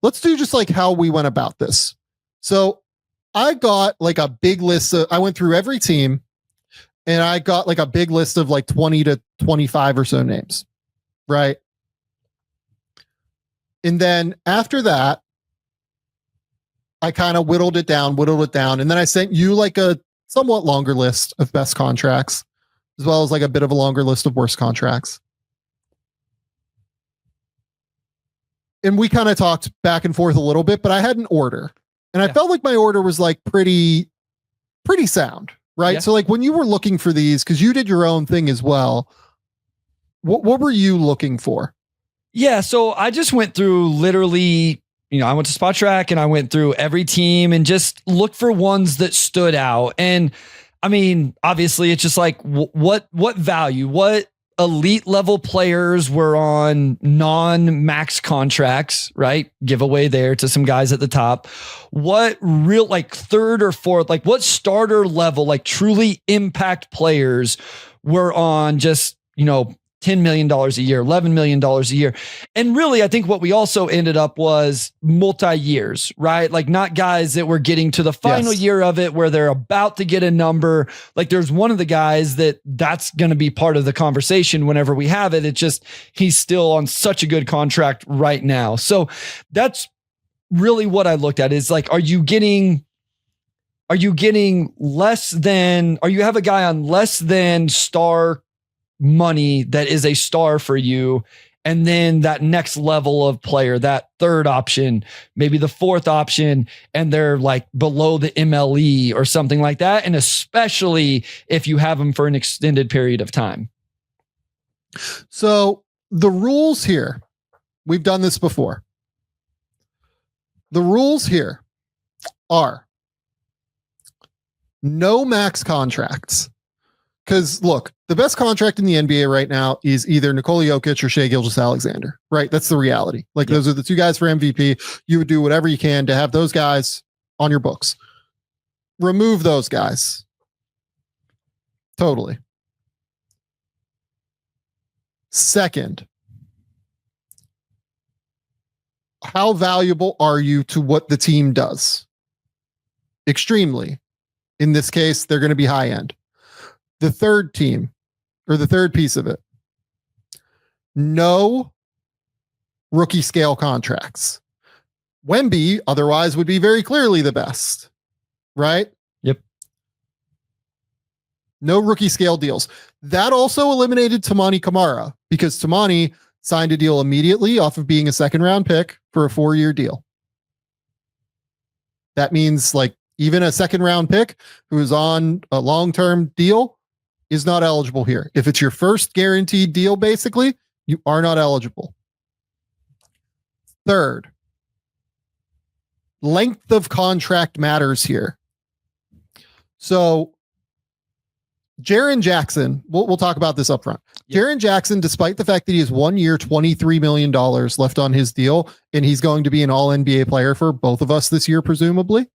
let's do just like how we went about this. So I got like a big list I went through every team and I got like a big list of like 20 to 25 or so names. Right. And then after that, I kind of whittled it down. And then I sent you like a somewhat longer list of best contracts, as well as like a bit of a longer list of worst contracts. And we kind of talked back and forth a little bit, but I had an order. And I felt like my order was like pretty sound, right? Yeah. So like when you were looking for these, because you did your own thing as well, what were you looking for? Yeah, so I just went through literally, I went to Spot Track and I went through every team and just looked for ones that stood out. And I mean, obviously it's just like what value, what elite level players were on non-max contracts, right? Giveaway there to some guys at the top. What real like third or fourth, like what starter level, like truly impact players were on just, $10 million a year, $11 million a year. And really, I think what we also ended up was multi-years, right? Like not guys that were getting to the final year of it where they're about to get a number. Like there's one of the guys that's going to be part of the conversation whenever we have it. It's just, he's still on such a good contract right now. So that's really what I looked at is like, are you less than, or you have a guy on less than star money that is a star for you, and then that next level of player, that third option, maybe the fourth option, and they're like below the MLE or something like that, and especially if you have them for an extended period of time. So the rules here, we've done this before. The rules here are no max contracts. Because look, the best contract in the NBA right now is either Nikola Jokic or Shai Gilgeous-Alexander, right? That's the reality. Like those are the two guys for MVP. You would do whatever you can to have those guys on your books. Remove those guys. Totally. Second, how valuable are you to what the team does? Extremely. In this case, they're going to be high end. The third team, or the third piece of it, no rookie scale contracts. Wemby otherwise would be very clearly the best, right? Yep. No rookie scale deals. That also eliminated Tamani Kamara because Tamani signed a deal immediately off of being a second round pick for a 4-year deal. That means like even a second round pick who is on a long-term deal is not eligible here. If it's your first guaranteed deal, basically, you are not eligible. Third, length of contract matters here. So Jaren Jackson, we'll talk about this up front. Yep. Jaren Jackson, despite the fact that he has 1 year, $23 million left on his deal, and he's going to be an all NBA player for both of us this year, presumably,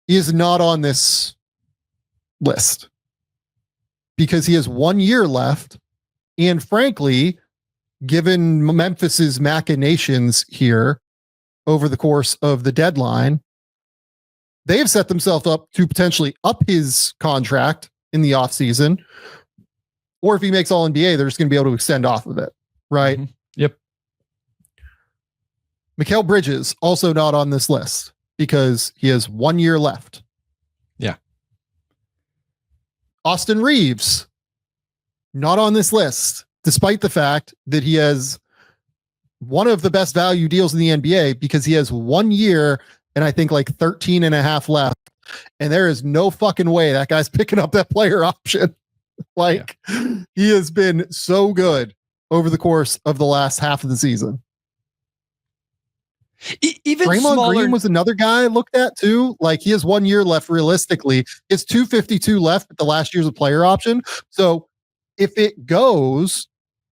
he is not on this list because he has 1 year left. And frankly, given Memphis's machinations here over the course of the deadline, they have set themselves up to potentially up his contract in the offseason. Or if he makes all NBA, they're just going to be able to extend off of it. Right. Mm-hmm. Yep. Mikal Bridges also not on this list because he has 1 year left. Yeah. Austin Reeves, not on this list, despite the fact that he has one of the best value deals in the NBA because he has 1 year and I think like 13 and a half left. And there is no fucking way that guy's picking up that player option. He has been so good over the course of the last half of the season. Even Draymond Green was another guy I looked at too. Like he has 1 year left realistically. It's 252 left at the last year's of player option. So if it goes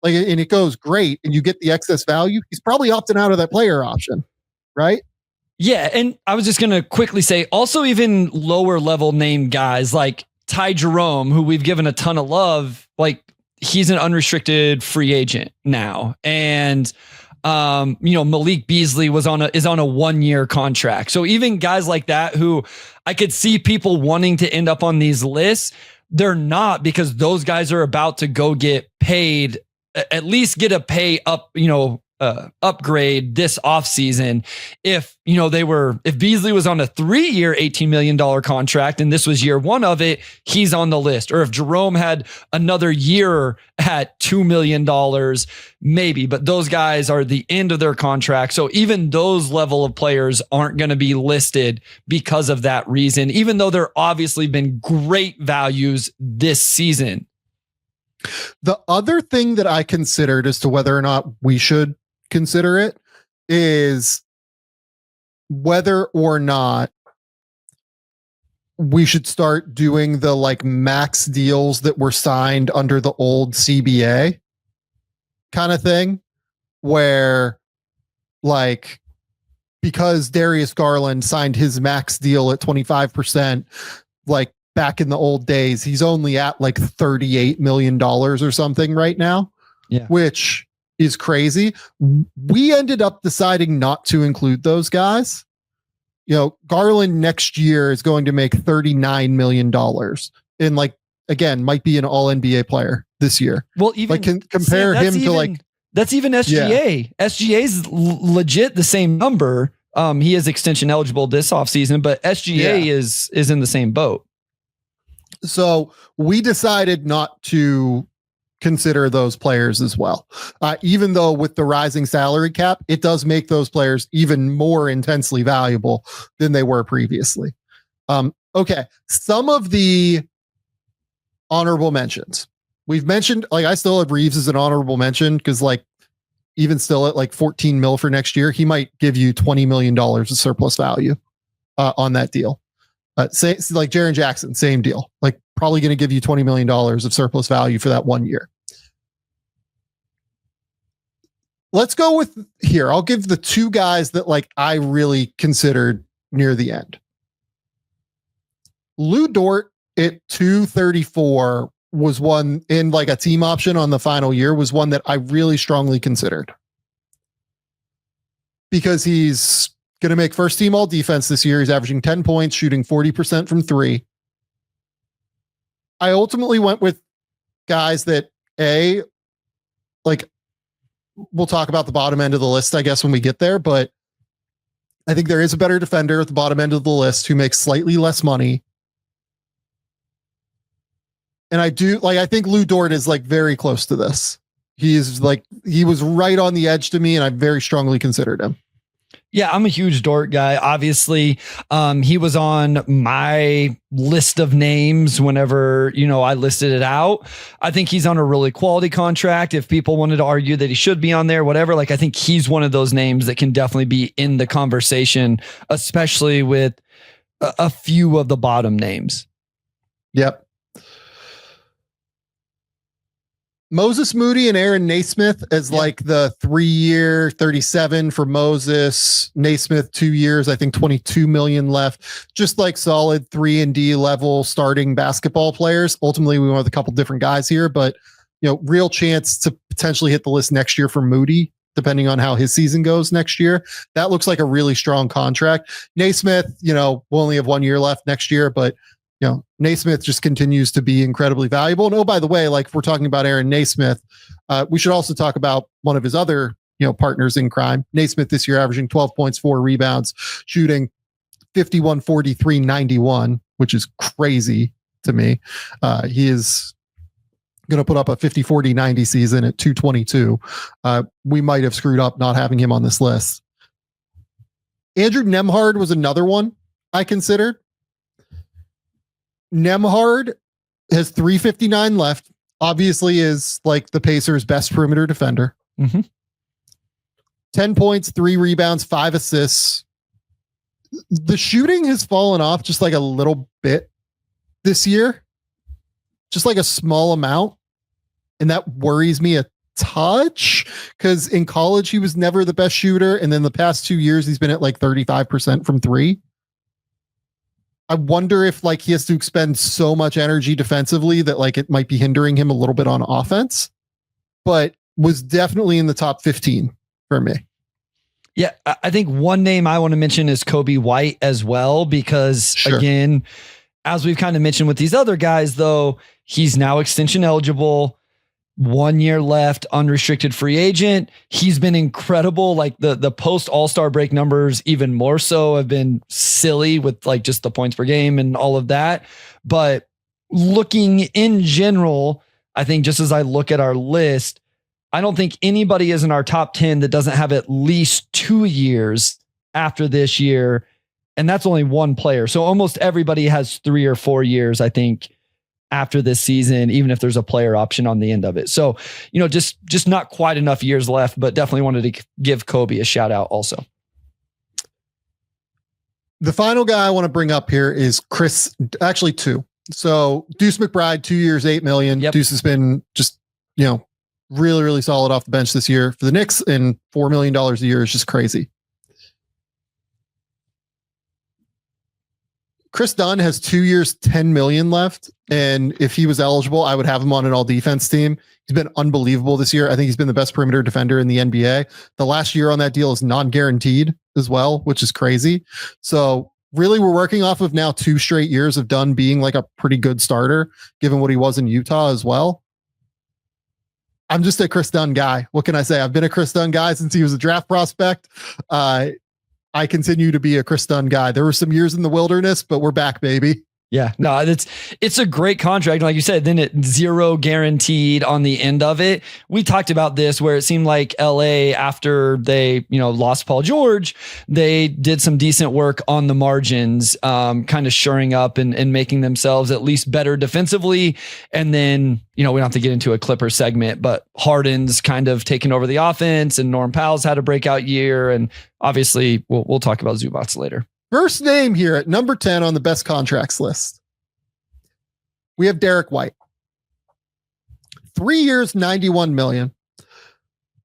and it goes great and you get the excess value, he's probably opting out of that player option. Right? Yeah. And I was just going to quickly say also even lower level name guys like Ty Jerome, who we've given a ton of love, like he's an unrestricted free agent now. And Malik Beasley is on a 1-year contract. So even guys like that who I could see people wanting to end up on these lists, they're not, because those guys are about to go get paid, at least get a pay up, upgrade this offseason. If Beasley was on a 3-year, $18 million contract and this was year one of it, he's on the list. Or if Jerome had another year at $2 million, maybe, but those guys are the end of their contract. So even those level of players aren't going to be listed because of that reason, even though there obviously been great values this season. The other thing that I considered as to whether or not we should consider it is whether or not we should start doing the like max deals that were signed under the old CBA kind of thing, where like, because Darius Garland signed his max deal at 25%, like back in the old days, he's only at like $38 million or something right now, which is crazy. We ended up deciding not to include those guys. Garland next year is going to make $39 million and like, again, might be an all NBA player this year. Well, even like compare him to like, that's even SGA. Yeah. SGA is legit the same number. He is extension eligible this offseason, but SGA is in the same boat. So we decided not to consider those players as well. Even though with the rising salary cap, it does make those players even more intensely valuable than they were previously. Okay. Some of the honorable mentions we've mentioned, like I still have Reeves as an honorable mention because like even still at like 14 mil for next year, he might give you $20 million of surplus value on that deal. Say like Jaren Jackson, same deal, like probably going to give you $20 million of surplus value for that 1 year. Let's go with here. I'll give the two guys that like I really considered near the end. Lou Dort at 234 was one in like a team option on the final year, was one that I really strongly considered because he's going to make first team all defense this year. He's averaging 10 points, shooting 40% from three. I ultimately went with guys that we'll talk about the bottom end of the list, I guess, when we get there, but I think there is a better defender at the bottom end of the list who makes slightly less money. And I think Lou Dort is like very close to this. He was right on the edge to me, and I very strongly considered him. Yeah, I'm a huge Dort guy. Obviously, he was on my list of names whenever, I listed it out. I think he's on a really quality contract. If people wanted to argue that he should be on there, whatever, like I think he's one of those names that can definitely be in the conversation, especially with a few of the bottom names. Yep. Moses Moody and Aaron Naismith as like the 3-year 37 for Moses. Naismith 2 years, I think 22 million left. Just like solid 3-and-D level starting basketball players. Ultimately, we went with a couple different guys here, but real chance to potentially hit the list next year for Moody, depending on how his season goes next year. That looks like a really strong contract. Naismith, we'll only have 1 year left next year, but Naismith just continues to be incredibly valuable. And oh, by the way, like if we're talking about Aaron Naismith, we should also talk about one of his other, partners in crime. Naismith this year averaging 12 points, 4 rebounds, shooting 51, 43, 91, which is crazy to me. He is going to put up a 50, 40, 90 season at 222. We might have screwed up not having him on this list. Andrew Nembhard was another one I considered. Nembhard has 359 left. Obviously is like the Pacers' best perimeter defender. Mm-hmm. 10 points, 3 rebounds, 5 assists. The shooting has fallen off just like a little bit this year. Just like a small amount. And that worries me a touch because in college he was never the best shooter. And then the past 2 years he's been at like 35% from 3. I wonder if like he has to expend so much energy defensively that like it might be hindering him a little bit on offense, but was definitely in the top 15 for me. Yeah, I think one name I want to mention is Kobe White as well, because again, as we've kind of mentioned with these other guys, though, he's now extension eligible, 1 year left, unrestricted free agent. He's been incredible. Like the post All-Star break numbers, even more so, have been silly with like just the points per game and all of that. But looking in general, I think just as I look at our list, I don't think anybody is in our top 10 that doesn't have at least 2 years after this year. And that's only one player. So almost everybody has 3 or 4 years, I think, after this season, even if there's a player option on the end of it. So, just not quite enough years left, but definitely wanted to give Kobe a shout out also. The final guy I want to bring up here is Chris, actually 2. So Deuce McBride, 2 years, $8 million. Yep. Deuce has been just, really, really solid off the bench this year for the Knicks, and $4 million a year is just crazy. Chris Dunn has 2 years, $10 million left. And if he was eligible, I would have him on an all defense team. He's been unbelievable this year. I think he's been the best perimeter defender in the NBA. The last year on that deal is non-guaranteed as well, which is crazy. So really, we're working off of now 2 straight years of Dunn being like a pretty good starter, given what he was in Utah as well. I'm just a Chris Dunn guy. What can I say? I've been a Chris Dunn guy since he was a draft prospect. I continue to be a Chris Dunn guy. There were some years in the wilderness, but we're back, baby. Yeah, no, it's a great contract. Like you said, then it 0 guaranteed on the end of it. We talked about this where it seemed like LA, after they, lost Paul George, they did some decent work on the margins, kind of shoring up and making themselves at least better defensively. And then, we don't have to get into a Clipper segment, but Harden's kind of taken over the offense, and Norm Powell's had a breakout year. And obviously we'll talk about Zubats later. First name here at number 10 on the best contracts list. We have Derek White. 3 years, $91 million.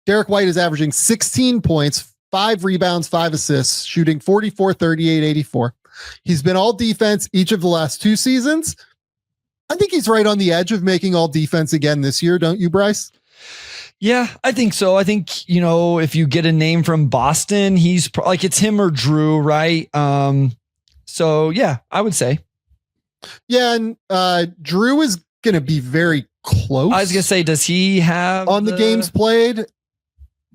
Derek White is averaging 16 points, 5 rebounds, 5 assists, shooting 44, 38, 84. He's been all defense each of the last 2 seasons. I think he's right on the edge of making all defense again this year, don't you, Bryce? Yeah, I think so. I think, if you get a name from Boston, he's like, it's him or Drew, right? So yeah, I would say. Yeah. And Drew is going to be very close. I was going to say, does he have on the games played?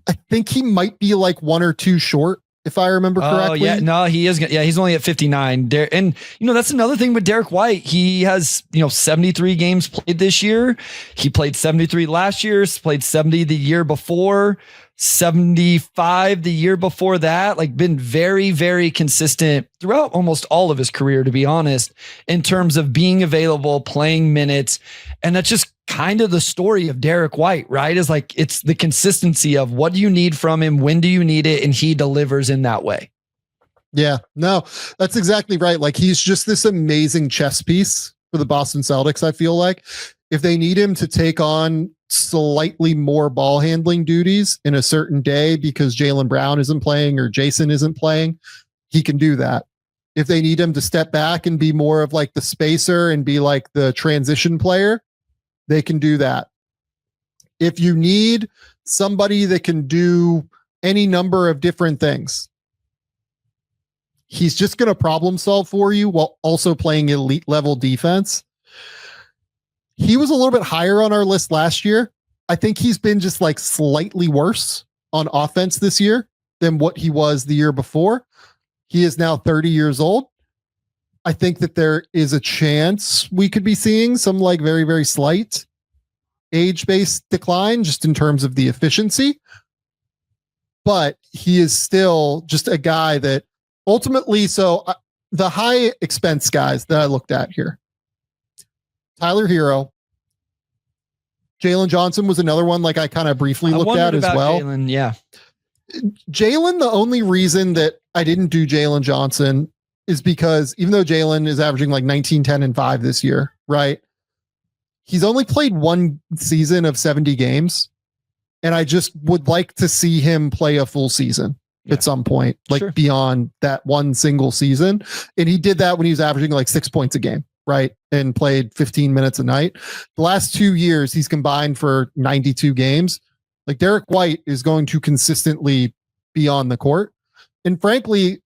I think he might be like 1 or 2 short, if I remember correctly. Oh yeah, no, he is. Yeah, he's only at 59. And that's another thing with Derek White. He has 73 games played this year. He played 73 last year. Played 70 the year before. 75 the year before that. Like, been very, very consistent throughout almost all of his career, to be honest, in terms of being available, playing minutes. And that's just kind of the story of Derek White, right? Is like, it's the consistency of what do you need from him? When do you need it? And he delivers in that way. Yeah, no, that's exactly right. Like, he's just this amazing chess piece for the Boston Celtics. I feel like if they need him to take on slightly more ball handling duties in a certain day because Jaylen Brown isn't playing or Jason isn't playing, he can do that. If they need him to step back and be more of like the spacer and be like the transition player, they can do that. If you need somebody that can do any number of different things, he's just going to problem solve for you while also playing elite level defense. He was a little bit higher on our list last year. I think he's been just like slightly worse on offense this year than what he was the year before. He is now 30 years old. I think that there is a chance we could be seeing some like very, very slight age-based decline just in terms of the efficiency. But he is still just a guy that ultimately, the high expense guys that I looked at here, Tyler Hero, Jalen Johnson was another one like I kind of briefly looked at as well. Jalen, yeah. Jalen, the only reason that I didn't do Jalen Johnson is because even though Jalen is averaging like 19, 10, and 5 this year, right? He's only played 1 season of 70 games. And I just would like to see him play a full season at some point, like beyond that 1 single season. And he did that when he was averaging like 6 points a game, right? And played 15 minutes a night. The last 2 years, he's combined for 92 games. Like Derek White is going to consistently be on the court. And frankly,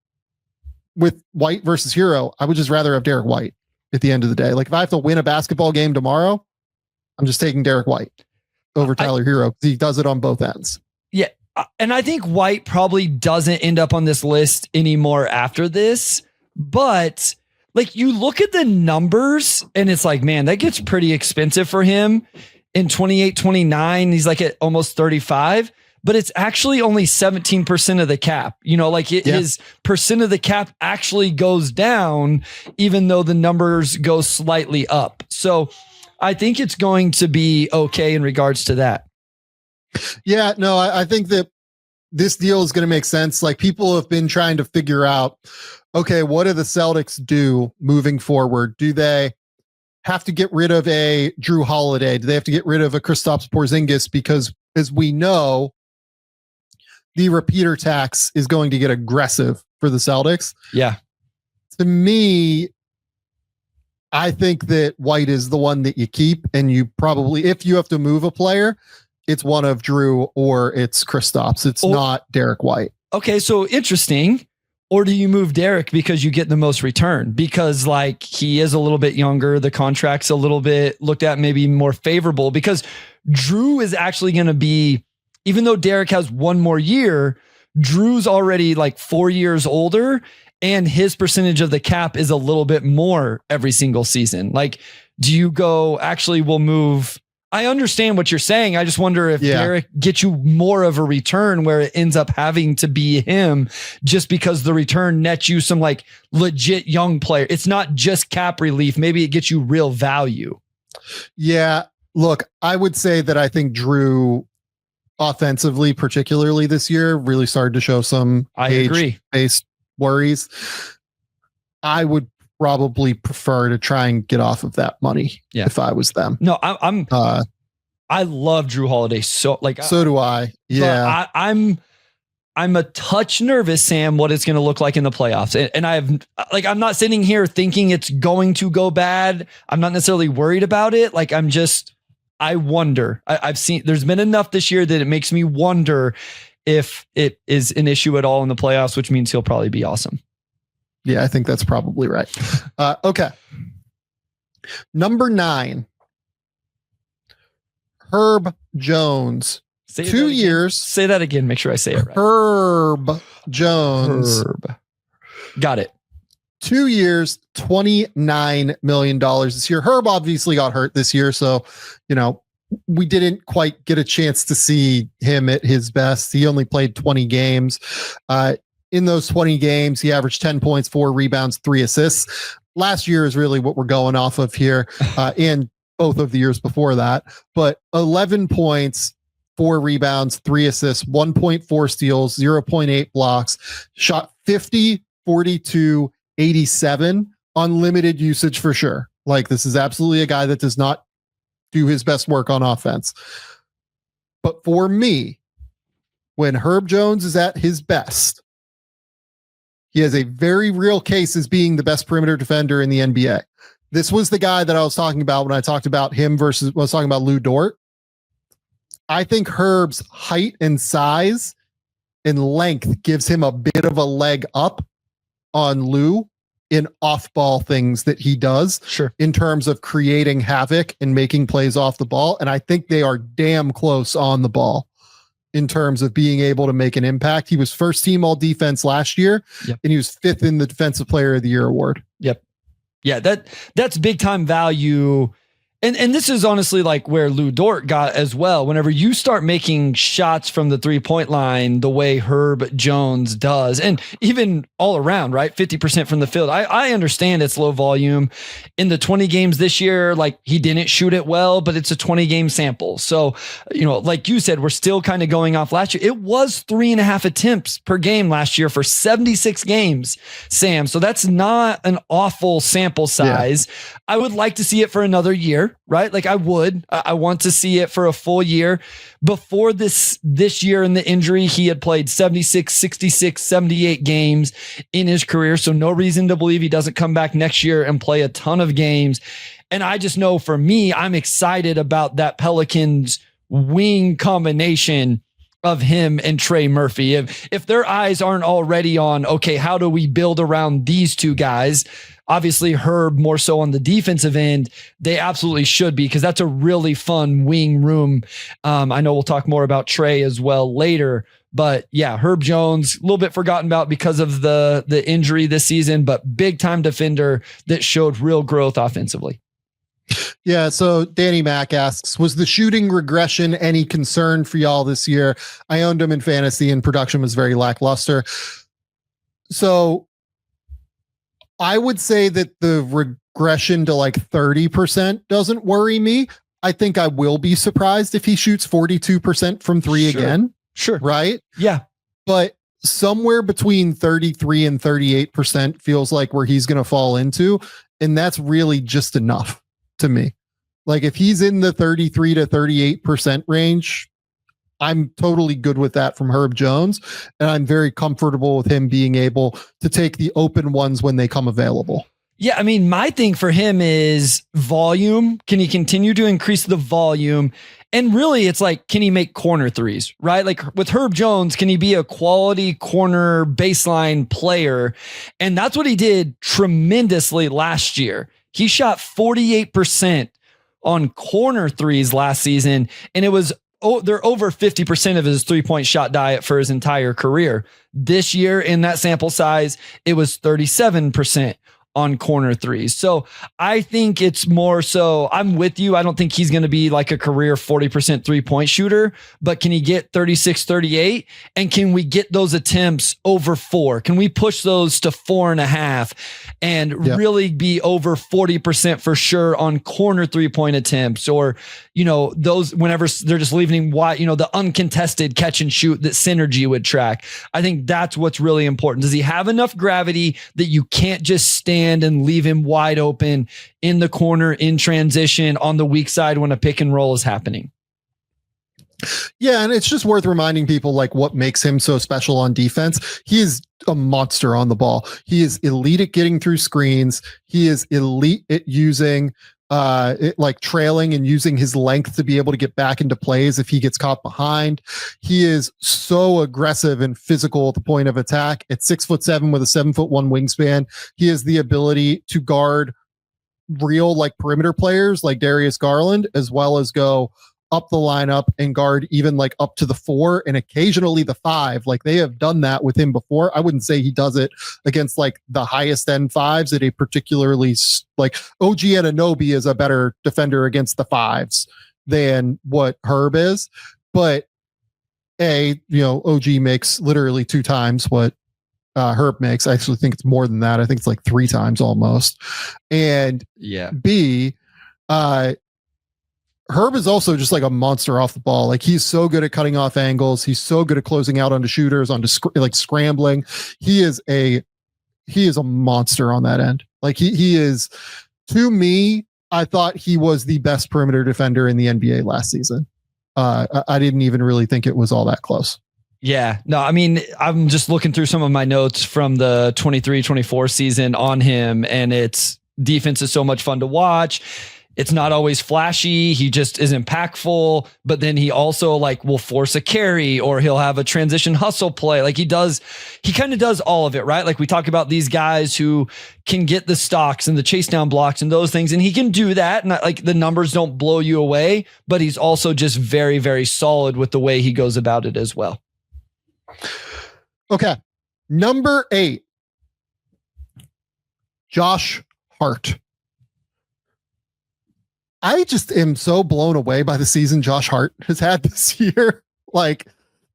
with White versus Hero, I would just rather have Derek White at the end of the day. Like if I have to win a basketball game tomorrow, I'm just taking Derek White over Tyler Hero because he does it on both ends. Yeah. And I think White probably doesn't end up on this list anymore after this, but like you look at the numbers and it's like, man, that gets pretty expensive for him in 28, 29. He's like at almost 35, but it's actually only 17% of the cap, his percent of the cap actually goes down, even though the numbers go slightly up. So I think it's going to be okay in regards to that. Yeah, no, I think that this deal is going to make sense. Like people have been trying to figure out, okay, what do the Celtics do moving forward? Do they have to get rid of a Drew Holiday? Do they have to get rid of a Kristaps Porzingis? Because as we know, the repeater tax is going to get aggressive for the Celtics. Yeah. To me, I think that White is the one that you keep, and you probably, if you have to move a player, it's one of Drew or it's Kristaps. It's not Derek White. Okay, so interesting. Or do you move Derek because you get the most return? Because like he is a little bit younger, the contract's a little bit looked at maybe more favorable, because Drew is actually going to be, even though Derek has one more year, Drew's already like 4 years older, and his percentage of the cap is a little bit more every single season. Like, do you go, actually we'll move? I understand what you're saying. I just wonder if Derek gets you more of a return where it ends up having to be him just because the return nets you some like legit young player. It's not just cap relief. Maybe it gets you real value. Yeah. Look, I would say that I think Drew offensively, particularly this year, really started to show some age-based worries. I would probably prefer to try and get off of that money if I was them. No, I love Drew Holiday. So do I. Yeah. I'm a touch nervous, Sam, what it's going to look like in the playoffs. And I'm not sitting here thinking it's going to go bad. I'm not necessarily worried about it. Like I wonder, I've seen, there's been enough this year that it makes me wonder if it is an issue at all in the playoffs, which means he'll probably be awesome. Yeah, I think that's probably right. Okay. Number 9, Herb Jones. 2 years. Say that again. Make sure I say it right. Herb Jones. Got it. 2 years, $29 million this year. Herb obviously got hurt this year, so, we didn't quite get a chance to see him at his best. He only played 20 games. In those 20 games, he averaged 10 points, 4 rebounds, 3 assists. Last year is really what we're going off of here, and both of the years before that. But 11 points, 4 rebounds, 3 assists, 1.4 steals, 0.8 blocks, shot 50, 42, 87, unlimited usage for sure. Like, this is absolutely a guy that does not do his best work on offense. But for me, when Herb Jones is at his best, he has a very real case as being the best perimeter defender in the NBA. This was the guy that I was talking about when I talked about him versus when I was talking about Lou Dort. I think Herb's height and size and length gives him a bit of a leg up on Lou in off-ball things that he does. Sure. In terms of creating havoc and making plays off the ball. And I think they are damn close on the ball in terms of being able to make an impact. He was first team all defense last year, and he was 5th in the defensive player of the year award. Yep. Yeah, that's big time value. And this is honestly like where Lou Dort got as well. Whenever you start making shots from the 3-point line the way Herb Jones does, and even all around, right? 50% from the field. I understand it's low volume. In the 20 games this year, like he didn't shoot it well, but it's a 20 game sample. So, like you said, we're still kind of going off last year. It was 3.5 attempts per game last year for 76 games, Sam. So that's not an awful sample size. Yeah. I would like to see it for another year. Right? Like I want to see it for a full year. Before this year in the injury, he had played 76, 66, 78 games in his career. So no reason to believe he doesn't come back next year and play a ton of games. And I just know for me, I'm excited about that Pelicans wing combination of him and Trey Murphy. If their eyes aren't already on, okay, how do we build around these two guys? Obviously Herb more so on the defensive end, they absolutely should be, because that's a really fun wing room. I know we'll talk more about Trey as well later, but yeah, Herb Jones, a little bit forgotten about because of the injury this season, but big time defender that showed real growth offensively. Yeah. So Danny Mack asks, was the shooting regression any concern for y'all this year? I owned him in fantasy and production was very lackluster. So I would say that the regression to like 30% doesn't worry me. I think I will be surprised if he shoots 42% from three again. Sure. Right. Yeah. But somewhere between 33 and 38% feels like where he's going to fall into. And that's really just enough to me. Like if he's in the 33 to 38% range, I'm totally good with that from Herb Jones. And I'm very comfortable with him being able to take the open ones when they come available. Yeah, I mean, my thing for him is volume. Can he continue to increase the volume? And really, it's like, can he make corner threes, right? Like with Herb Jones, can he be a quality corner baseline player? And that's what he did tremendously last year. He shot 48% on corner threes last season, and it was they're over 50% of his 3-point shot diet for his entire career. This year in that sample size, it was 37% on corner threes. So I think it's more so, I'm with you. I don't think he's going to be like a career 40% 3-point shooter, but can he get 36, 38? And can we get those attempts over 4? Can we push those to 4.5 and really be over 40% for sure on corner 3-point attempts? Or, you know, those whenever they're just leaving him wide, you know, the uncontested catch and shoot that Synergy would track. I think that's what's really important. Does he have enough gravity that you can't just stand and leave him wide open in the corner, in transition, on the weak side when a pick and roll is happening? Yeah, and it's just worth reminding people like what makes him so special on defense. He is a monster on the ball. He is elite at getting through screens. He is elite at using like trailing and using his length to be able to get back into plays if he gets caught behind. He is so aggressive and physical at the point of attack. At 6'7" with a 7'1" wingspan, he has the ability to guard real like perimeter players like Darius Garland, as well as go up the lineup and guard even like up to the 4 and occasionally the 5. Like they have done that with him before. I wouldn't say he does it against like the highest end 5s at a particularly like OG Anunoby is a better defender against the 5s than what Herb is. But you know, OG makes literally 2 times what Herb makes. I actually think it's more than that. I think it's like 3 times almost. And B, Herb is also just like a monster off the ball. Like he's so good at cutting off angles. He's so good at closing out onto shooters, onto like scrambling. He is a monster on that end. Like he is, to me, I thought he was the best perimeter defender in the NBA last season. I didn't even really think it was all that close. Yeah, no, I mean, I'm just looking through some of my notes from the 23-24 season on him, and it's defense is so much fun to watch. It's not always flashy. He just is impactful, but then he also like will force a carry or he'll have a transition hustle play. Like he kind of does all of it, right? Like we talk about these guys who can get the stocks and the chase down blocks and those things. And he can do that. And like the numbers don't blow you away, but he's also just very, very solid with the way he goes about it as well. Okay. Number 8, Josh Hart. I just am so blown away by the season Josh Hart has had this year. Like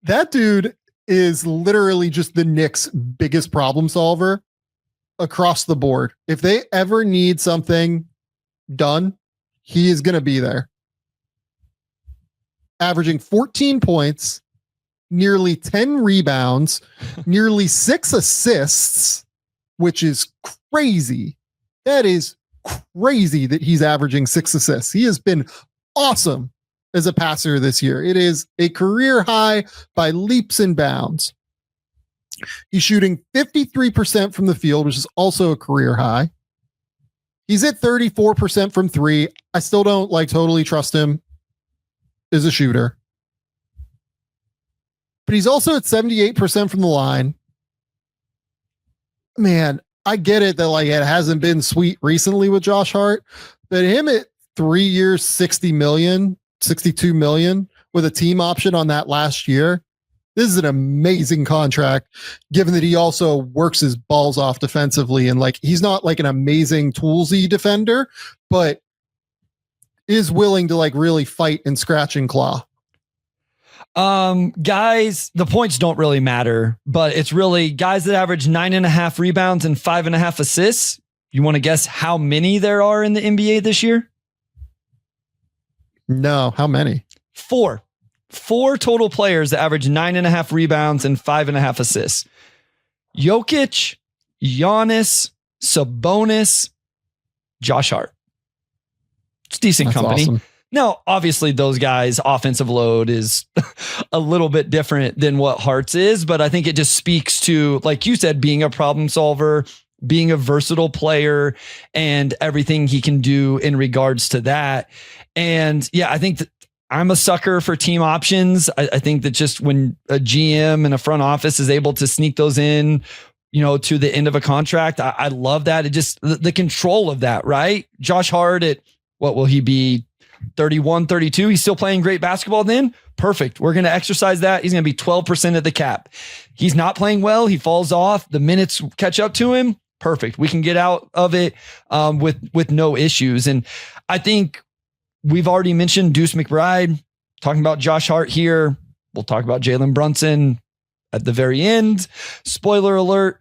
that dude is literally just the Knicks' biggest problem solver across the board. If they ever need something done, he is going to be there. Averaging 14 points, nearly 10 rebounds, nearly 6 assists, which is crazy. That is crazy that he's averaging 6 assists. He has been awesome as a passer this year. It is a career high by leaps and bounds. He's shooting 53% from the field, which is also a career high. He's at 34% from 3. I still don't like totally trust him is a shooter, but he's also at 78% from the line. Man, I get it that like it hasn't been sweet recently with Josh Hart, but him at 3 years, 60 million, 62 million with a team option on that last year. This is an amazing contract, given that he also works his balls off defensively. And like, he's not like an amazing toolsy defender, but is willing to like really fight and scratch and claw. Guys, the points don't really matter, but it's really guys that average 9.5 rebounds and 5.5 assists. You want to guess how many there are in the NBA this year? No, how many? 4 total players that average 9.5 rebounds and 5.5 assists. Jokic, Giannis, Sabonis, Josh Hart. It's decent company. Awesome. Now, obviously, those guys' offensive load is a little bit different than what Hart's is, but I think it just speaks to, like you said, being a problem solver, being a versatile player, and everything he can do in regards to that. And yeah, I think that I'm a sucker for team options. I think that just when a GM and a front office is able to sneak those in, to the end of a contract, I love that. It just, the control of that, right? Josh Hart at, what will he be? 31, 32. He's still playing great basketball then. Perfect. We're going to exercise that. He's going to be 12% at the cap. He's not playing well. He falls off. The minutes catch up to him. Perfect. We can get out of it with no issues. And I think we've already mentioned Deuce McBride, talking about Josh Hart here. We'll talk about Jalen Brunson at the very end. Spoiler alert.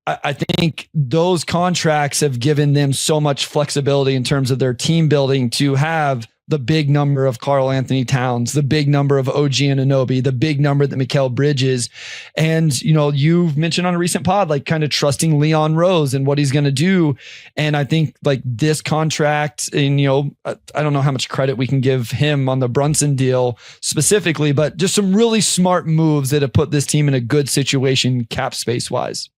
I think those contracts have given them so much flexibility in terms of their team building to have the big number of Karl Anthony Towns, the big number of OG Anunoby, the big number that Mikal Bridges. And, you've mentioned on a recent pod, like kind of trusting Leon Rose and what he's going to do. And I think like this contract, and, I don't know how much credit we can give him on the Brunson deal specifically, but just some really smart moves that have put this team in a good situation cap space wise.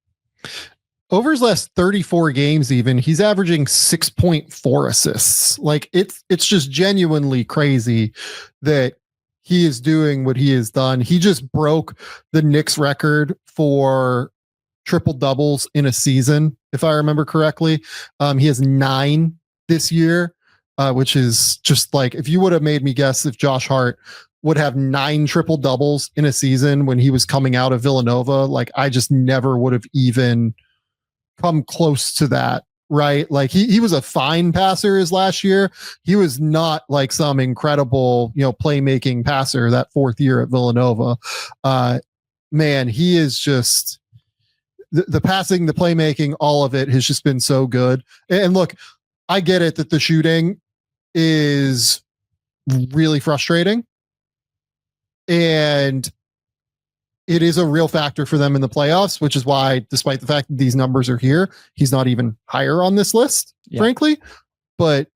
Over his last 34 games, even he's averaging 6.4 assists. Like it's just genuinely crazy that he is doing what he has done. He just broke the Knicks record for triple doubles in a season, if I remember correctly. He has 9 this year, which is just like, if you would have made me guess if Josh Hart would have 9 triple doubles in a season when he was coming out of Villanova, like I just never would have even come close to that, right? Like he was a fine passer his last year. He was not like some incredible, playmaking passer that 4th year at Villanova. Man, he is just the passing, the playmaking, all of it has just been so good. And look, I get it that the shooting is really frustrating. And it is a real factor for them in the playoffs, which is why, despite the fact that these numbers are here, he's not even higher on this list, frankly. But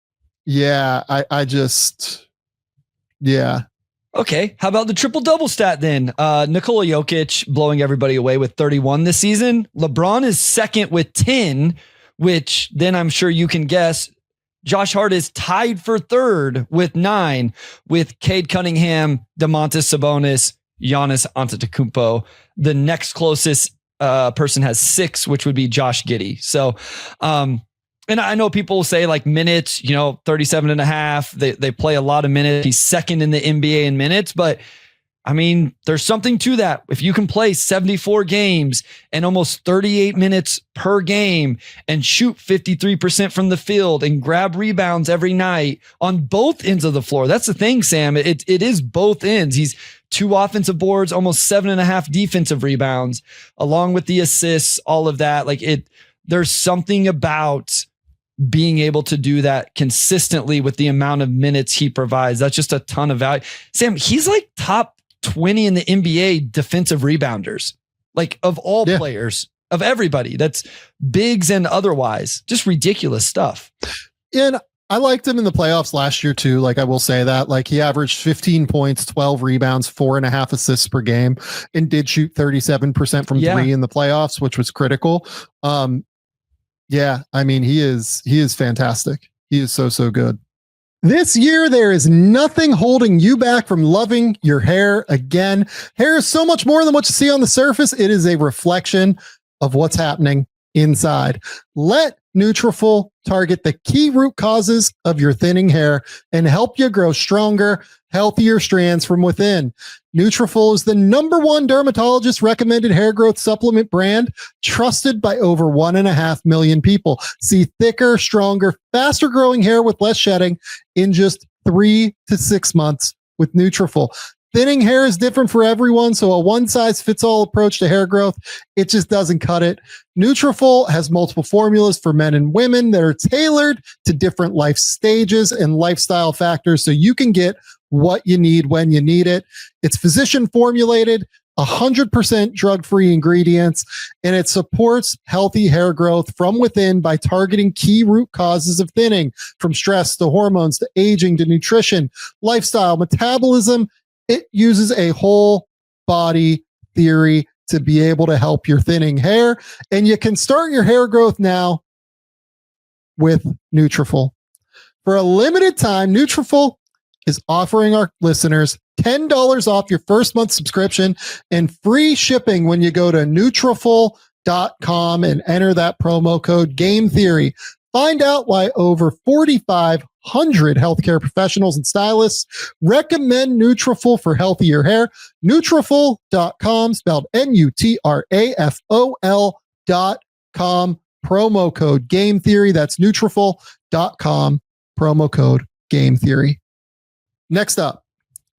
yeah, I just. Okay. How about the triple double stat then? Nikola Jokic blowing everybody away with 31 this season. LeBron is second with 10, which then I'm sure you can guess. Josh Hart is tied for 3rd with 9, with Cade Cunningham, Domantas Sabonis, Giannis Antetokounmpo. The next closest person has 6, which would be Josh Giddey. So, and I know people say like minutes, 37.5. They play a lot of minutes. He's second in the NBA in minutes, but I mean, there's something to that. If you can play 74 games and almost 38 minutes per game and shoot 53% from the field and grab rebounds every night on both ends of the floor. That's the thing, Sam. It is both ends. He's 2 offensive boards, almost 7.5 defensive rebounds, along with the assists, all of that. Like there's something about being able to do that consistently with the amount of minutes he provides. That's just a ton of value. Sam, he's like top 20 in the NBA defensive rebounders, like of all players, of everybody. That's bigs and otherwise, just ridiculous stuff. And I liked him in the playoffs last year too. Like I will say that, like he averaged 15 points, 12 rebounds, 4.5 assists per game, and did shoot 37% from 3 in the playoffs, which was critical. I mean, he is fantastic. He is so good. This year, there is nothing holding you back from loving your hair again. Hair is so much more than what you see on the surface. It is a reflection of what's happening inside. Let NUTRAFOL target the key root causes of your thinning hair and help you grow stronger, healthier strands from within. NUTRAFOL is the #1 dermatologist recommended hair growth supplement brand, trusted by over 1.5 million people. See thicker, stronger, faster growing hair with less shedding in just 3 to 6 months with NUTRAFOL. Thinning hair is different for everyone, so a one-size-fits-all approach to hair growth, it just doesn't cut it. NUTRAFOL has multiple formulas for men and women that are tailored to different life stages and lifestyle factors, so you can get what you need when you need it. It's physician formulated, 100% drug-free ingredients, and it supports healthy hair growth from within by targeting key root causes of thinning, from stress to hormones to aging to nutrition, lifestyle, metabolism. It uses a whole body theory to be able to help your thinning hair, and you can start your hair growth now with NUTRAFOL. For a limited time, NUTRAFOL is offering our listeners $10 off your first month subscription and free shipping when you go to NUTRAFOL.com and enter that promo code Game Theory. Find out why over 4,500 healthcare professionals and stylists recommend NUTRAFOL for healthier hair. NUTRAFOL.com, spelled NUTRAFOL.com, promo code Game Theory. That's NUTRAFOL.com, promo code Game Theory. Next up,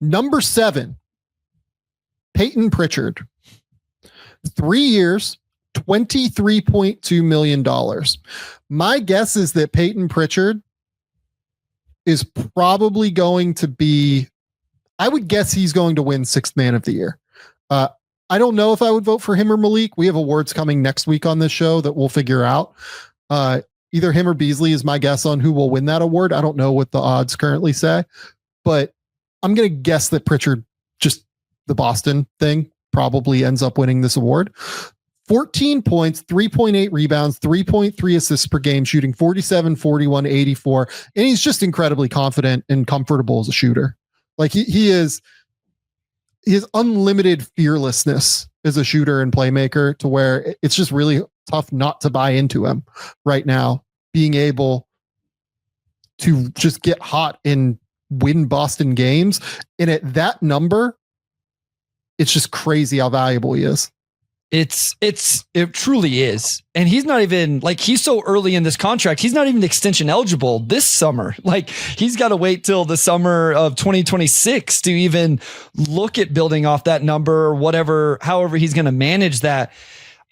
#7, Peyton Pritchard. 3 years, $23.2 million. My guess is that Peyton Pritchard is probably going to be, I would guess he's going to win Sixth Man of the Year. I don't know if I would vote for him or Malik. We have awards coming next week on this show that we'll figure out. Either him or Beasley is my guess on who will win that award. I don't know what the odds currently say, but I'm going to guess that Pritchard, just the Boston thing, probably ends up winning this award. 14 points, 3.8 rebounds, 3.3 assists per game, shooting 47, 41, 84. And he's just incredibly confident and comfortable as a shooter. Like he has unlimited fearlessness as a shooter and playmaker, to where it's just really tough not to buy into him right now, being able to just get hot and win Boston games. And at that number, it's just crazy how valuable he is. It truly is. And he's not even, like, he's so early in this contract. He's not even extension eligible this summer. Like, he's got to wait till the summer of 2026 to even look at building off that number, or whatever, however he's going to manage that.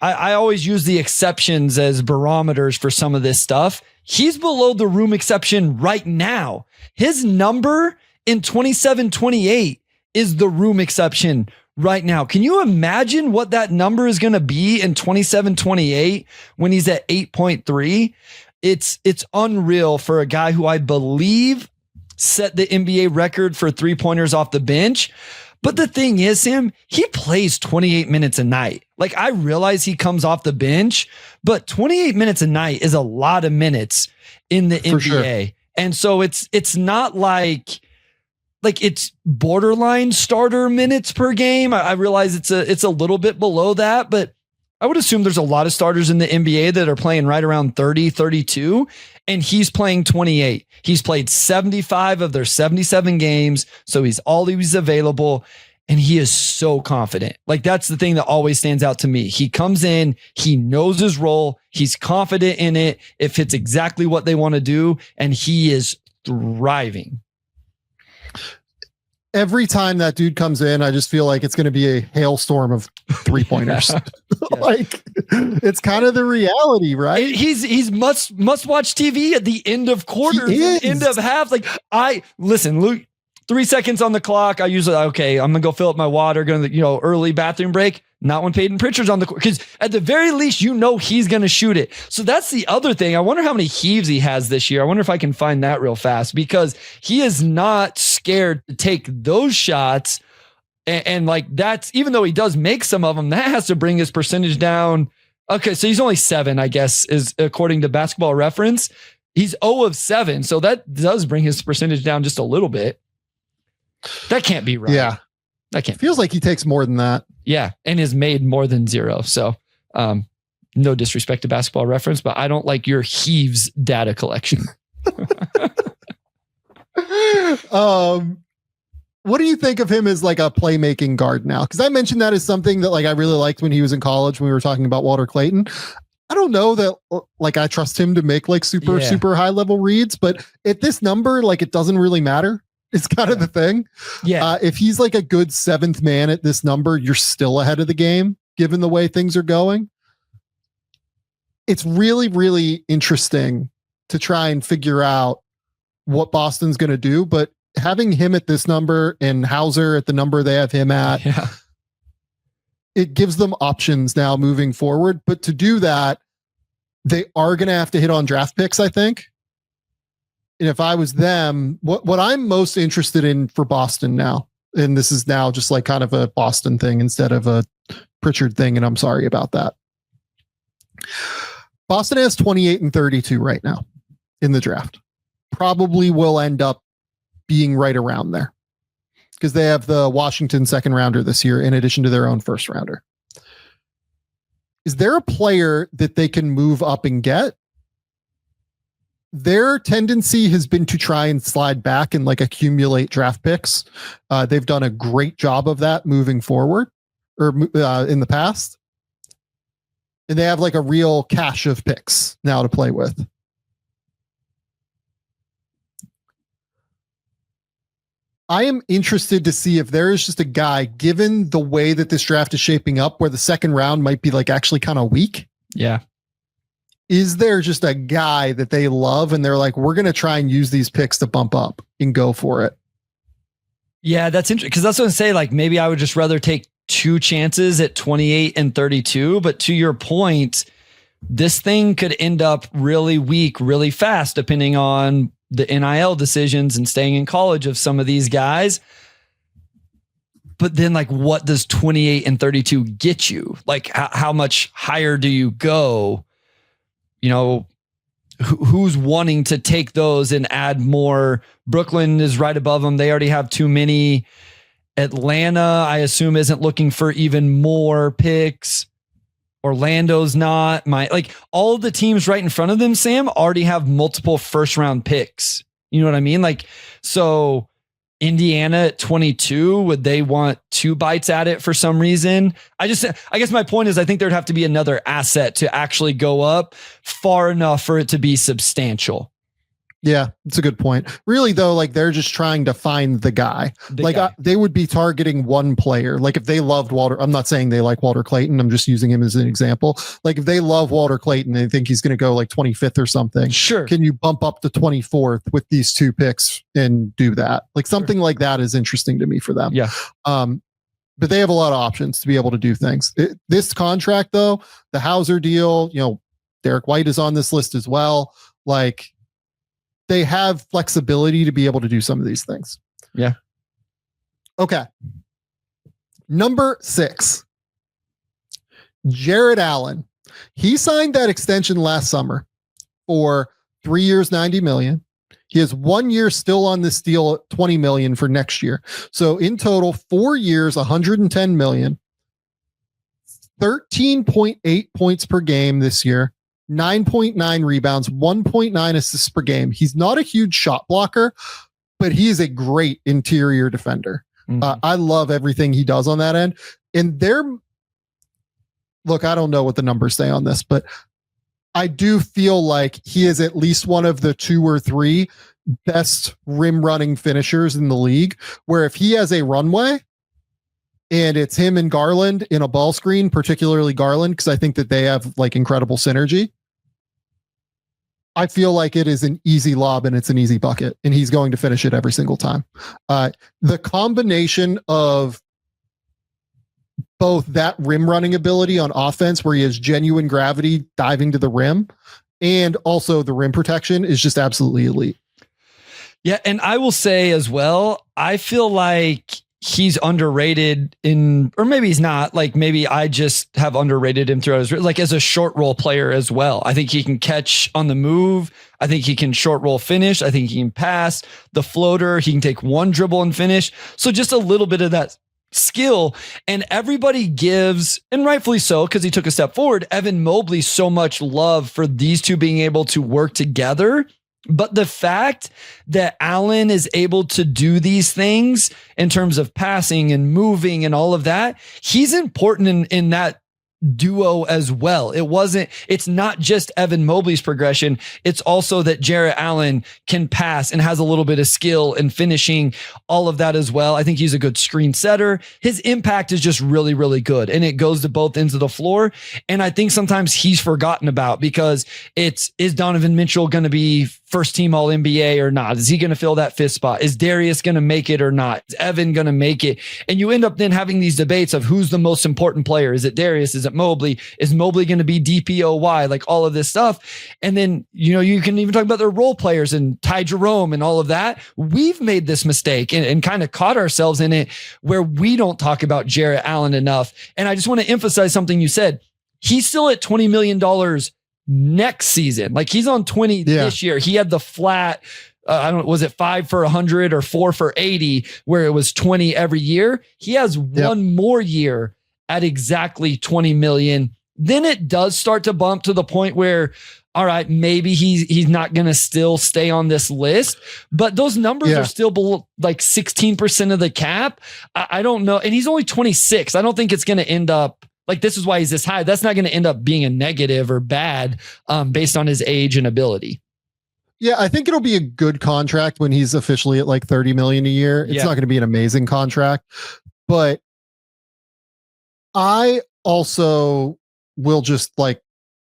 I always use the exceptions as barometers for some of this stuff. He's below the room exception right now. His number in 27-28 is the room exception right now. Can you imagine what that number is going to be in 27-28 when he's at 8.3? It's unreal for a guy who I believe set the NBA record for 3-pointers off the bench. But the thing is, Sam, he plays 28 minutes a night. Like, I realize he comes off the bench, but 28 minutes a night is a lot of minutes in the NBA. Sure. And so it's not like it's borderline starter minutes per game. I realize it's a little bit below that, but I would assume there's a lot of starters in the NBA that are playing right around 30, 32, and he's playing 28. He's played 75 of their 77 games, so he's always available, and he is so confident. Like, that's the thing that always stands out to me. He comes in, he knows his role, he's confident in it, it fits exactly what they want to do, and he is thriving. Every time that dude comes in, I just feel like it's going to be a hailstorm of 3-pointers. Yeah. Like, it's kind of the reality, right? He's must watch TV at the end of quarters, end of half. Like, listen, Luke, 3 seconds on the clock. I usually, okay, I'm going to go fill up my water, early bathroom break. Not when Peyton Pritchard's on the court, because at the very least, he's going to shoot it. So that's the other thing. I wonder how many heaves he has this year. I wonder if I can find that real fast, because he is not scared to take those shots. And like, that's, even though he does make some of them, that has to bring his percentage down. Okay, so he's only 7, I guess, is according to Basketball Reference. He's 0 of 7. So that does bring his percentage down just a little bit. That can't be right. Yeah. That can't. Feels like he takes more than that. Yeah. And has made more than 0. So, no disrespect to Basketball Reference, but I don't like your Heaves data collection. What do you think of him as like a playmaking guard now? Because I mentioned that as something that like I really liked when he was in college when we were talking about Walter Clayton. I don't know that like I trust him to make like super high level reads, but at this number, like it doesn't really matter. It's kind of the thing. Yeah. If he's like a good 7th man at this number, you're still ahead of the game, given the way things are going. It's really, really interesting to try and figure out what Boston's going to do, but having him at this number and Hauser at the number they have him at, it gives them options now moving forward. But to do that, they are going to have to hit on draft picks, I think. And if I was them, what I'm most interested in for Boston now, and this is now just like kind of a Boston thing instead of a Pritchard thing, and I'm sorry about that. Boston has 28 and 32 right now in the draft. Probably will end up being right around there because they have the Washington 2nd rounder this year in addition to their own 1st rounder. Is there a player that they can move up and get? Their tendency has been to try and slide back and like accumulate draft picks. They've done a great job of that moving forward or in the past. And they have like a real cache of picks now to play with. I am interested to see if there is just a guy, given the way that this draft is shaping up, where the 2nd round might be like actually kind of weak. Yeah. Is there just a guy that they love and they're like, we're going to try and use these picks to bump up and go for it? Yeah, that's interesting. Because that's what I say. Like maybe I would just rather take 2 chances at 28 and 32. But to your point, this thing could end up really weak, really fast, depending on the NIL decisions and staying in college of some of these guys. But then like, what does 28 and 32 get you? Like how much higher do you go? You know, who's wanting to take those and add more? Brooklyn is right above them. They already have too many. Atlanta, I assume, isn't looking for even more picks. Orlando's not. All the teams right in front of them, Sam, already have multiple 1st round picks. You know what I mean? Like, so Indiana at 22, would they want 2 bites at it for some reason? I guess my point is I think there'd have to be another asset to actually go up far enough for it to be substantial. Yeah, it's a good point. Really, though, like they're just trying to find the guy. They would be targeting one player. Like if they loved Walter, I'm not saying they like Walter Clayton. I'm just using him as an example. Like if they love Walter Clayton, they think he's going to go like 25th or something. Sure. Can you bump up to 24th with these 2 picks and do that? Like something like that is interesting to me for them. Yeah. But they have a lot of options to be able to do things. This contract, though, the Hauser deal, you know, Derek White is on this list as well. Like, they have flexibility to be able to do some of these things. Yeah. Okay. Number 6, Jared Allen. He signed that extension last summer for 3 years, $90 million. He has 1 year still on this deal at $20 million for next year. So in total, 4 years, $110 million, 13.8 points per game this year. 9.9 rebounds, 1.9 assists per game. He's not a huge shot blocker, but he is a great interior defender. Mm-hmm. I love everything he does on that end. And look, I don't know what the numbers say on this, but I do feel like he is at least one of the 2 or 3 best rim running finishers in the league, where if he has a runway and it's him and Garland in a ball screen, particularly Garland, because I think that they have like incredible synergy. I feel like it is an easy lob and it's an easy bucket, and he's going to finish it every single time. The combination of both that rim running ability on offense, where he has genuine gravity diving to the rim, and also the rim protection is just absolutely elite. Yeah. And I will say as well, I feel like he's underrated or maybe he's not. Like maybe I just have underrated him throughout his, like as a short roll player as well. I think he can catch on the move. I think he can short roll finish. I think he can pass the floater. He can take one dribble and finish. So just a little bit of that skill, and everybody gives, and rightfully so, because he took a step forward, Evan Mobley so much love for these two being able to work together. But the fact that Allen is able to do these things in terms of passing and moving and all of that, he's important in that duo as well. It's not just Evan Mobley's progression. It's also that Jarrett Allen can pass and has a little bit of skill in finishing, all of that as well. I think he's a good screen setter. His impact is just really, really good. And it goes to both ends of the floor. And I think sometimes he's forgotten about because is Donovan Mitchell going to be first team all NBA or not? Is he going to fill that fifth spot? Is Darius going to make it or not? Is Evan going to make it? And you end up then having these debates of who's the most important player. Is it Darius? Is it Mobley? Is Mobley going to be DPOY? Like all of this stuff. And then, you can even talk about their role players and Ty Jerome and all of that. We've made this mistake and kind of caught ourselves in it where we don't talk about Jarrett Allen enough. And I just want to emphasize something you said. He's still at $20 million next season. Like he's on 20 this year. He had the flat, was it 5 for 100 or 4 for 80 where it was 20 every year? He has one more year at exactly 20 million. Then it does start to bump to the point where, all right, maybe he's not going to still stay on this list, but those numbers are still below like 16% of the cap. I don't know. And he's only 26. I don't think it's going to end up like, this is why he's this high. That's not going to end up being a negative or bad based on his age and ability. Yeah, I think it'll be a good contract when he's officially at like 30 million a year. It's not going to be an amazing contract, but I also will just like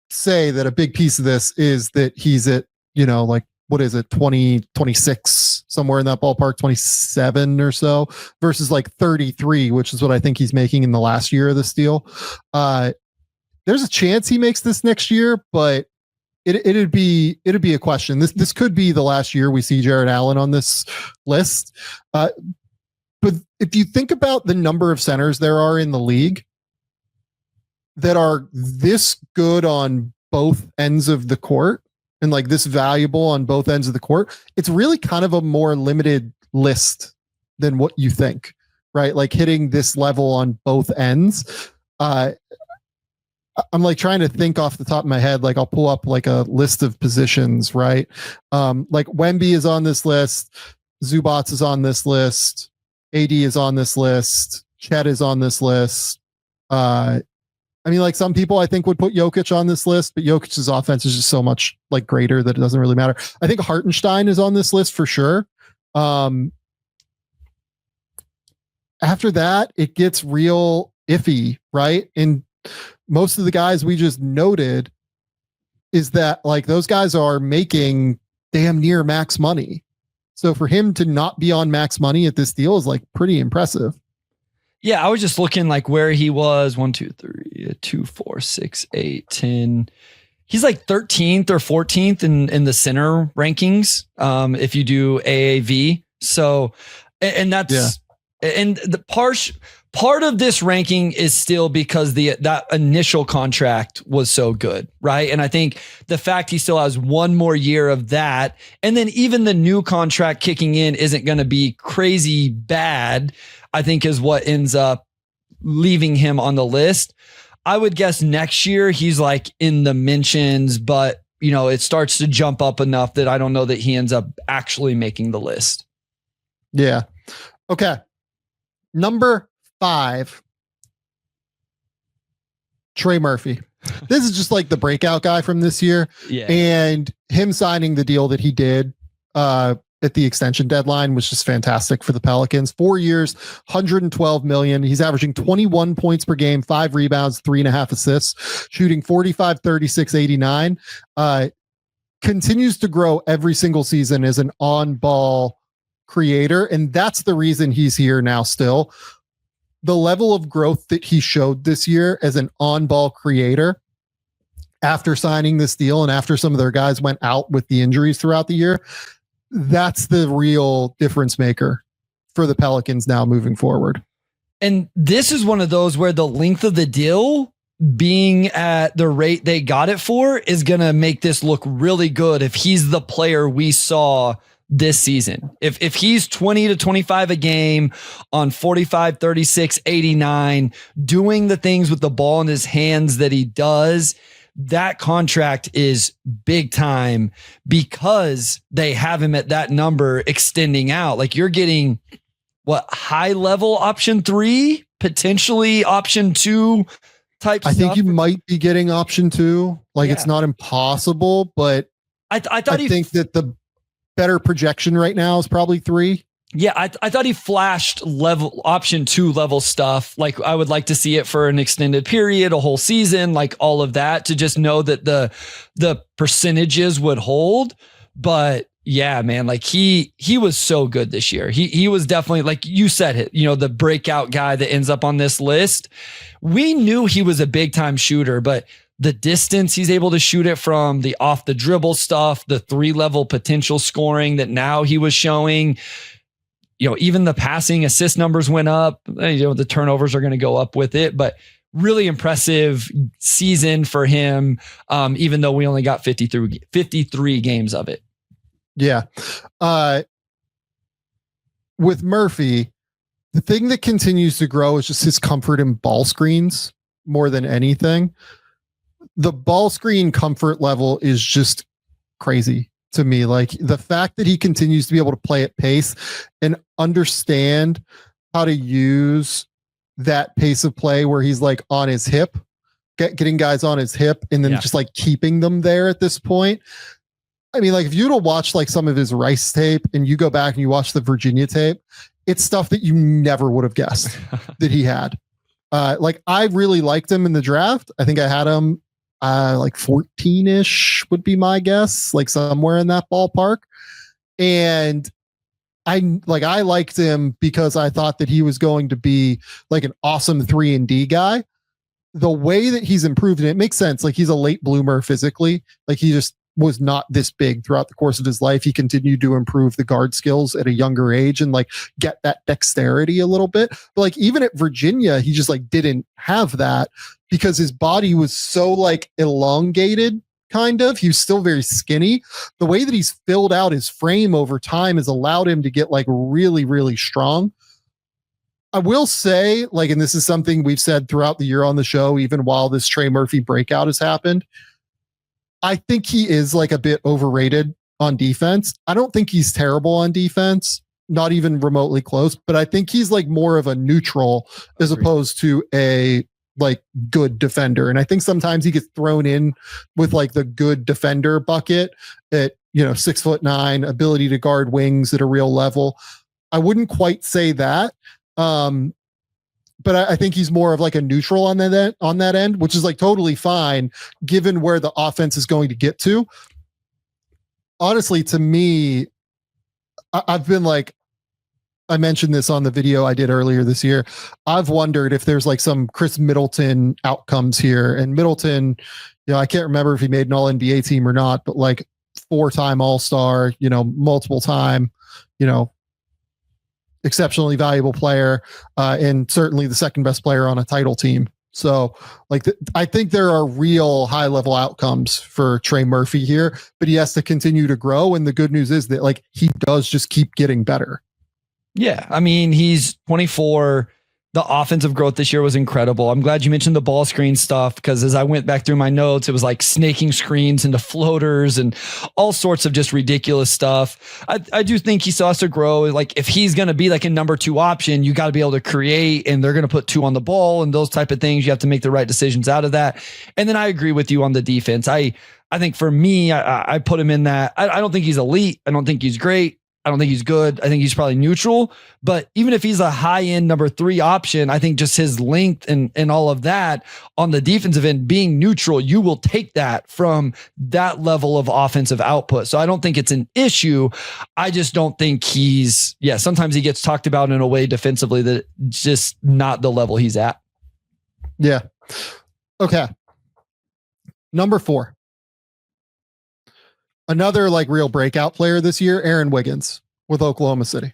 say that a big piece of this is that he's at, like, what is it, 26, somewhere in that ballpark, 27 or so, versus like 33, which is what I think he's making in the last year of this deal. There's a chance he makes this next year, but it'd be a question. This could be the last year we see Jarrett Allen on this list. But if you think about the number of centers there are in the league that are this good on both ends of the court, and like this valuable on both ends of the court, it's really kind of a more limited list than what you think, right? Like hitting this level on both ends. I'm like trying to think off the top of my head. Like I'll pull up like a list of positions, right? Like Wemby is on this list. Zubats is on this list. AD is on this list. Chet is on this list. I mean, like some people I think would put Jokic on this list, but Jokic's offense is just so much like greater that it doesn't really matter. I think Hartenstein is on this list for sure. After that, it gets real iffy, right? And most of the guys we just noted is that like those guys are making damn near max money. So for him to not be on max money at this deal is like pretty impressive. Yeah, I was just looking like where he was 1, 2, 3, 2, 4, 6, 8, 10. He's like 13th or 14th in the center rankings. If you do AAV. So, and that's, and the part of this ranking is still because that initial contract was so good, right? And I think the fact he still has one more year of that, and then even the new contract kicking in isn't going to be crazy bad, I think is what ends up leaving him on the list. I would guess next year he's like in the mentions, but it starts to jump up enough that I don't know that he ends up actually making the list. Yeah. Okay. Number 5, Trey Murphy. This is just like the breakout guy from this year. Yeah. And him signing the deal that he did at the extension deadline was just fantastic for the Pelicans. 4 years, $112 million. He's averaging 21 points per game, 5 rebounds, 3.5 assists, shooting 45, 36, 89. Continues to grow every single season as an on-ball creator. And that's the reason he's here now still. The level of growth that he showed this year as an on-ball creator after signing this deal and after some of their guys went out with the injuries throughout the year, that's the real difference maker for the Pelicans now moving forward. And this is one of those where the length of the deal being at the rate they got it for is going to make this look really good if he's the player we saw this season. If he's 20 to 25 a game on 45, 36, 89, doing the things with the ball in his hands that he does, that contract is big time because they have him at that number extending out. Like you're getting what, high level option 3, potentially option 2 type stuff. I think you might be getting option 2. Like it's not impossible, but I think that the better projection right now is probably 3. Yeah, I thought he flashed level option 2 level stuff. Like I would like to see it for an extended period, a whole season, like all of that, to just know that the percentages would hold. But yeah, man, like he was so good this year. He was definitely, like you said it, the breakout guy that ends up on this list. We knew he was a big time shooter, but the distance he's able to shoot it from, the off the dribble stuff, the 3-level potential scoring that now he was showing, even the passing assist numbers went up. The turnovers are going to go up with it, but really impressive season for him. Even though we only got 53 games of it. Yeah. With Murphy, the thing that continues to grow is just his comfort in ball screens more than anything. The ball screen comfort level is just crazy to me. Like the fact that he continues to be able to play at pace and understand how to use that pace of play where he's like on his hip, getting guys on his hip and then just like keeping them there at this point. I mean, like if you'd have watched like some of his Rice tape and you go back and you watch the Virginia tape, it's stuff that you never would have guessed that he had. Like I really liked him in the draft. I think I had him like 14-ish would be my guess, like somewhere in that ballpark. And I liked him because I thought that he was going to be like an awesome 3-and-D guy. The way that he's improved, and it makes sense. Like he's a late bloomer physically. Like he just was not this big throughout the course of his life. He continued to improve the guard skills at a younger age and like get that dexterity a little bit. But like even at Virginia, he just like didn't have that because his body was so like elongated, kind of. He was still very skinny. The way that he's filled out his frame over time has allowed him to get like really, really strong. I will say, like, and this is something we've said throughout the year on the show, even while this Trey Murphy breakout has happened, I think he is like a bit overrated on defense. I don't think he's terrible on defense, not even remotely close, but I think he's like more of a neutral as opposed to a like good defender. And I think sometimes he gets thrown in with like the good defender bucket at, 6'9", ability to guard wings at a real level. I wouldn't quite say that. But I think he's more of like a neutral on that end, which is like totally fine given where the offense is going to get to. Honestly, to me, I've been like, I mentioned this on the video I did earlier this year. I've wondered if there's like some Chris Middleton outcomes here. And Middleton, I can't remember if he made an all-NBA team or not, but like 4-time All-Star, multiple time, exceptionally valuable player, and certainly the second best player on a title team. So like, I think there are real high level outcomes for Trey Murphy here, but he has to continue to grow. And the good news is that like, he does just keep getting better. Yeah. I mean, he's 24. The offensive growth this year was incredible. I'm glad you mentioned the ball screen stuff, because as I went back through my notes, it was like snaking screens into floaters and all sorts of just ridiculous stuff. I do think he still has to grow. Like if he's going to be like a number 2 option, you got to be able to create, and they're going to put 2 on the ball and those type of things. You have to make the right decisions out of that. And then I agree with you on the defense. I think for me, I put him in that. I don't think he's elite. I don't think he's great. I don't think he's good. I think he's probably neutral, but even if he's a high end number 3 option, I think just his length and all of that on the defensive end being neutral, you will take that from that level of offensive output. So I don't think it's an issue. I just don't think sometimes he gets talked about in a way defensively that it's just not the level he's at. Yeah. Okay. Number 4. Another like real breakout player this year, Aaron Wiggins with Oklahoma City.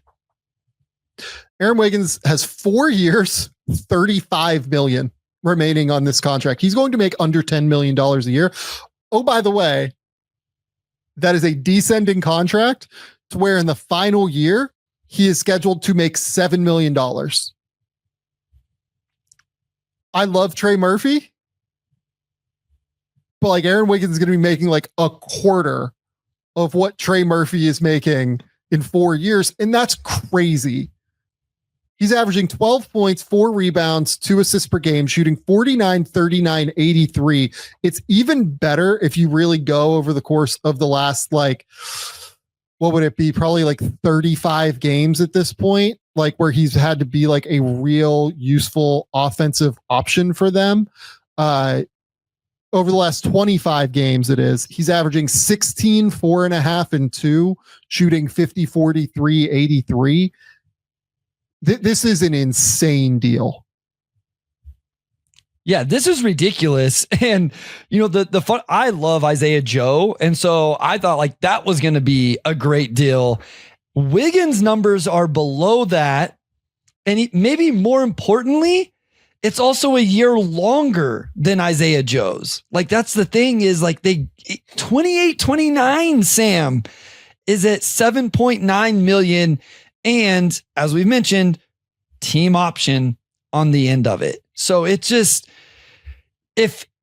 Aaron Wiggins has 4 years, 35 million remaining on this contract. He's going to make under $10 million a year. Oh, by the way, that is a descending contract to where in the final year, he is scheduled to make $7 million. I love Trey Murphy, but like Aaron Wiggins is going to be making like a quarter of what Trey Murphy is making in 4 years. And that's crazy. He's averaging 12 points, 4 rebounds, 2 assists per game, shooting 49, 39, 83. It's even better if you really go over the course of the last, like, what would it be? Probably like 35 games at this point, like where he's had to be like a real useful offensive option for them. Over the last 25 games, he's averaging 16, 4.5, and 2, shooting 50, 43, 83. This is an insane deal. Yeah, this is ridiculous. And, the fun, I love Isaiah Joe. And so I thought like that was going to be a great deal. Wiggins' numbers are below that. And maybe more importantly, it's also a year longer than Isaiah Joe's. Like that's the thing is like 28-29 Sam is at 7.9 million. And as we mentioned, team option on the end of it. So it's just,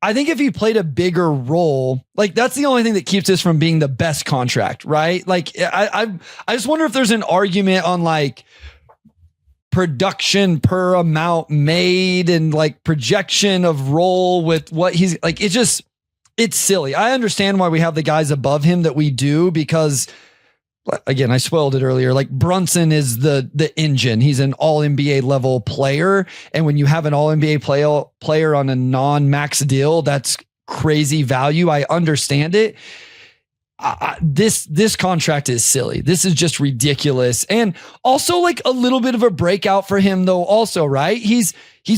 I think if he played a bigger role, like that's the only thing that keeps this from being the best contract, right? Like I just wonder if there's an argument on like production per amount made and like projection of role with what he's like. It's silly. I understand why we have the guys above him that we do, because again, I spoiled it earlier. Like Brunson is the engine. He's an all NBA level player. And when you have an all NBA player on a non-max deal, that's crazy value. I understand it. This contract is silly. This is just ridiculous. And also like a little bit of a breakout for him though also, right? He's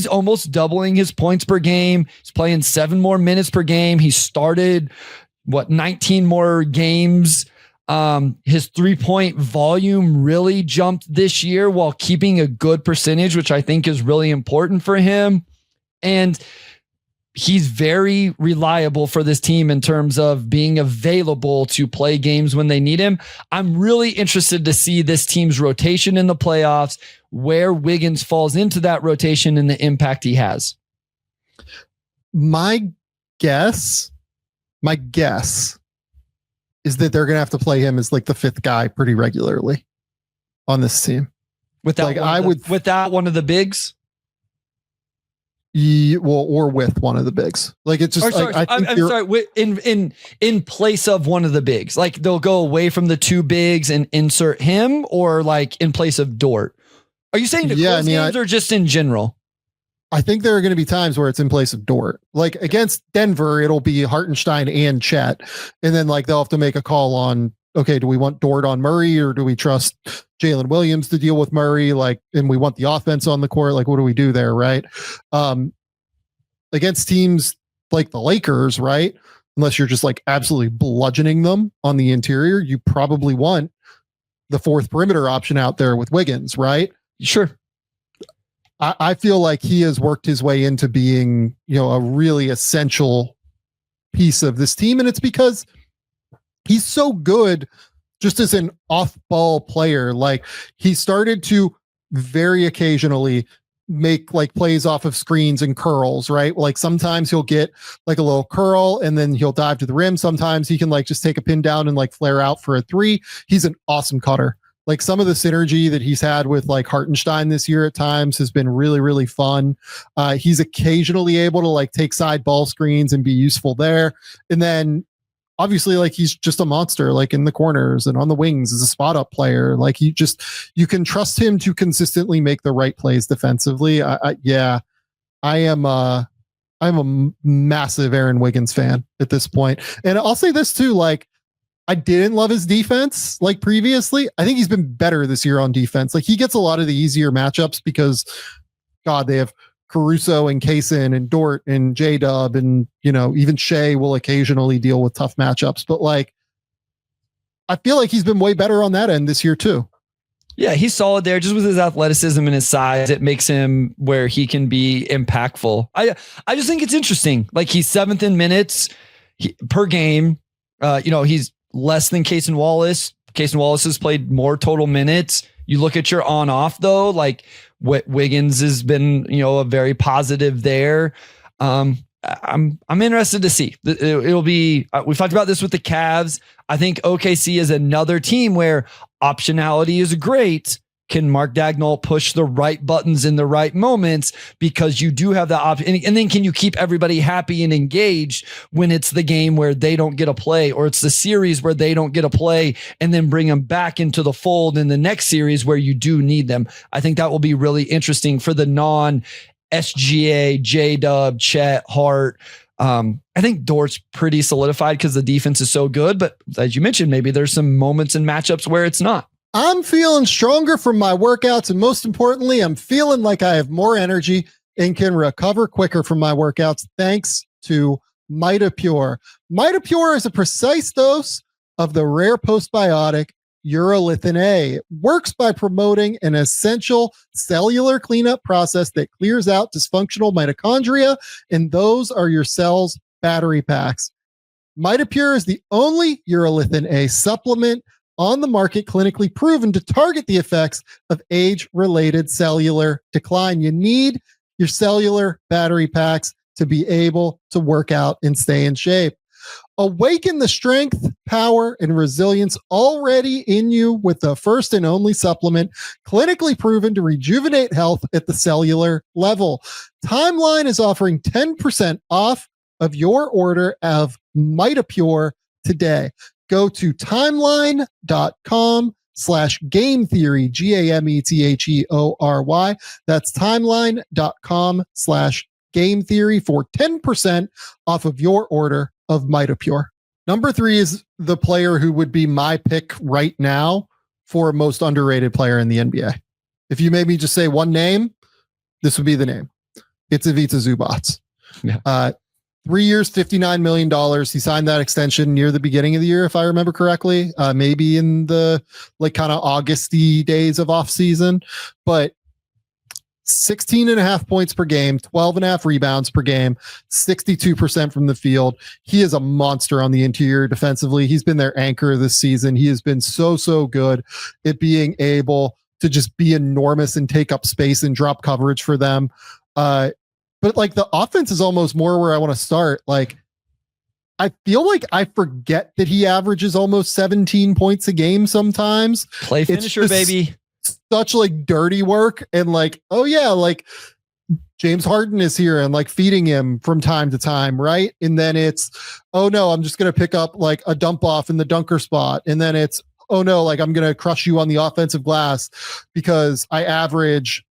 almost doubling his points per game. He's playing 7 more minutes per game. He started 19 more games. His 3-point volume really jumped this year while keeping a good percentage, which I think is really important for him. And he's very reliable for this team in terms of being available to play games when they need him. I'm really interested to see this team's rotation in the playoffs, where Wiggins falls into that rotation and the impact he has. My guess is that they're going to have to play him as like the 5th guy pretty regularly on this team. Without one of the bigs? Or with one of the bigs. Like it's just in place of one of the bigs. Like they'll go away from the 2 bigs and insert him, or like in place of Dort. Are you saying close games or just in general? I think there are going to be times where it's in place of Dort. Like against Denver, it'll be Hartenstein and Chet. And then like they'll have to make a call on, okay, do we want Dort on Murray, or do we trust Jalen Williams to deal with Murray? Like, and we want the offense on the court. Like, what do we do there? Right. Against teams like the Lakers, right? Unless you're just like absolutely bludgeoning them on the interior, you probably want the 4th perimeter option out there with Wiggins, right? Sure. I feel like he has worked his way into being, a really essential piece of this team. And it's because he's so good just as an off-ball player. Like he started to very occasionally make like plays off of screens and curls, right? Like sometimes he'll get like a little curl and then he'll dive to the rim. Sometimes he can like just take a pin down and like flare out for a 3. He's an awesome cutter. Like some of the synergy that he's had with like Hartenstein this year at times has been really, really fun. He's occasionally able to like take side ball screens and be useful there. And then obviously like he's just a monster, like in the corners and on the wings as a spot up player. Like you can trust him to consistently make the right plays defensively. I'm a massive Aaron Wiggins fan at this point. And I'll say this too, like, I didn't love his defense like previously. I think he's been better this year on defense. Like he gets a lot of the easier matchups because they have Caruso and Kaysen and Dort and J-Dub and, even Shea will occasionally deal with tough matchups. But like, I feel like he's been way better on that end this year too. Yeah, he's solid there. Just with his athleticism and his size, it makes him where he can be impactful. I just think it's interesting. Like, he's 7th in minutes per game. He's less than Cason Wallace. Cason Wallace has played more total minutes. You look at your on-off though, like Wiggins has been, a very positive there. I'm interested to see. It'll be. We've talked about this with the Cavs. I think OKC is another team where optionality is great. Can Mark Daigneault push the right buttons in the right moments, because you do have that option? And then can you keep everybody happy and engaged when it's the game where they don't get a play, or it's the series where they don't get a play, and then bring them back into the fold in the next series where you do need them? I think that will be really interesting for the non-SGA, J-Dub, Chet, Hart. I think Dort's pretty solidified because the defense is so good. But as you mentioned, maybe there's some moments and matchups where it's not. I'm feeling stronger from my workouts, and most importantly, I'm feeling like I have more energy and can recover quicker from my workouts thanks to MITOPURE. MITOPURE is a precise dose of the rare postbiotic urolithin A. It works by promoting an essential cellular cleanup process that clears out dysfunctional mitochondria, and those are your cell's battery packs. MITOPURE is the only urolithin A supplement on the market clinically proven to target the effects of age-related cellular decline. You need your cellular battery packs to be able to work out and stay in shape. Awaken the strength, power, and resilience already in you with the first and only supplement clinically proven to rejuvenate health at the cellular level. Timeline is offering 10% off of your order of MITOPURE today. Go to timeline.com/game theory, GAMETHEORY. That's timeline.com/game theory for 10% off of your order of MITOPURE. Number 3 is the player who would be my pick right now for most underrated player in the NBA. If you made me just say one name, this would be the name. It's Ivica Zubac. Yeah. 3 years, $59 million. He signed that extension near the beginning of the year, if I remember correctly, maybe in the kind of Augusty days of off season, but 16.5 points per game, 12.5 rebounds per game, 62% from the field. He is a monster on the interior defensively. He's been their anchor this season. He has been so good at being able to just be enormous and take up space and drop coverage for them. But the offense is almost more where I want to start. I feel like I forget that he averages almost 17 points a game sometimes. Play finisher, baby. Such dirty work, and James Harden is here and feeding him from time to time, right? And then it's, oh no, I'm just gonna pick up a dump off in the dunker spot, and then it's, oh no, I'm gonna crush you on the offensive glass because I average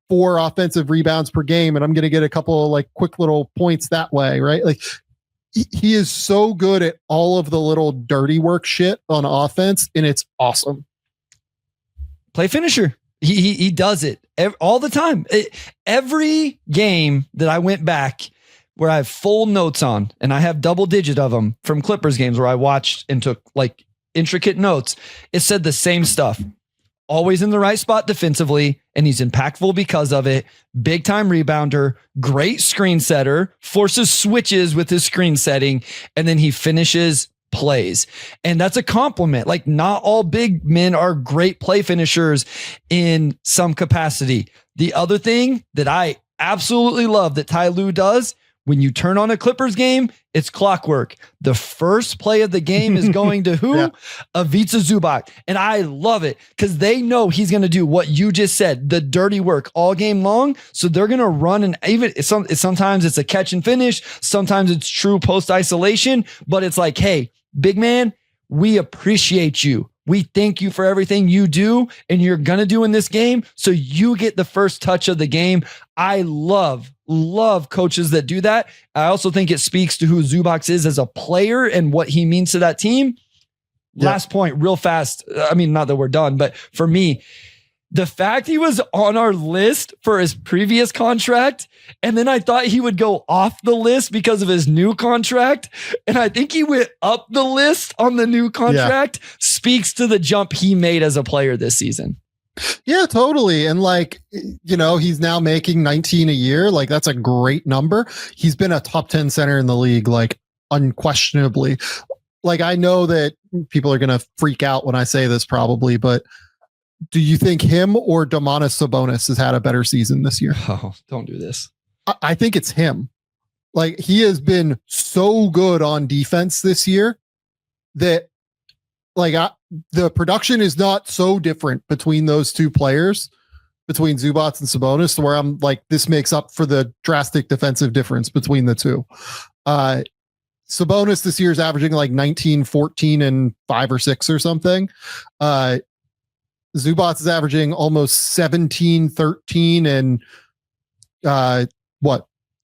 4 offensive rebounds per game, and I'm going to get a couple of quick little points that way, right? He is so good at all of the little dirty work shit on offense, and it's awesome. Play finisher. He does it all the time. Every game that I went back where I have full notes on, and I have double digit of them from Clippers games where I watched and took intricate notes, it said the same stuff. Always in the right spot defensively, and he's impactful because of it. Big time rebounder, great screen setter, forces switches with his screen setting, and then he finishes plays. And that's a compliment. Not all big men are great play finishers in some capacity. The other thing that I absolutely love that Ty Lue does, when you turn on a Clippers game, it's clockwork. The first play of the game is going to who? Yeah. Ivica Zubac. And I love it because they know he's going to do what you just said, the dirty work all game long. So they're going to run, and even sometimes it's a catch and finish. Sometimes it's true post isolation, but it's hey, big man, we appreciate you. We thank you for everything you do and you're going to do in this game. So you get the first touch of the game. I love coaches that do that. I also think it speaks to who Zubac is as a player and what he means to that team. Yeah. Last point, real fast. I mean, not that we're done, but for me, the fact he was on our list for his previous contract, and then I thought he would go off the list because of his new contract, and I think he went up the list on the new contract, speaks to the jump he made as a player this season. Yeah, totally. And like, he's now making 19 a year. Like, that's a great number. He's been a top 10 center in the league, like, unquestionably. Like, I know that people are going to freak out when I say this probably, but do you think him or Domantas Sabonis has had a better season this year? Oh, don't do this. I think it's him. Like, he has been so good on defense this year that, like, the production is not so different between those two players, between Zubac and Sabonis, where I'm like, this makes up for the drastic defensive difference between the two. Sabonis this year is averaging like 19, 14, and 5 or 6 or something. Zubac is averaging almost 17, 13, and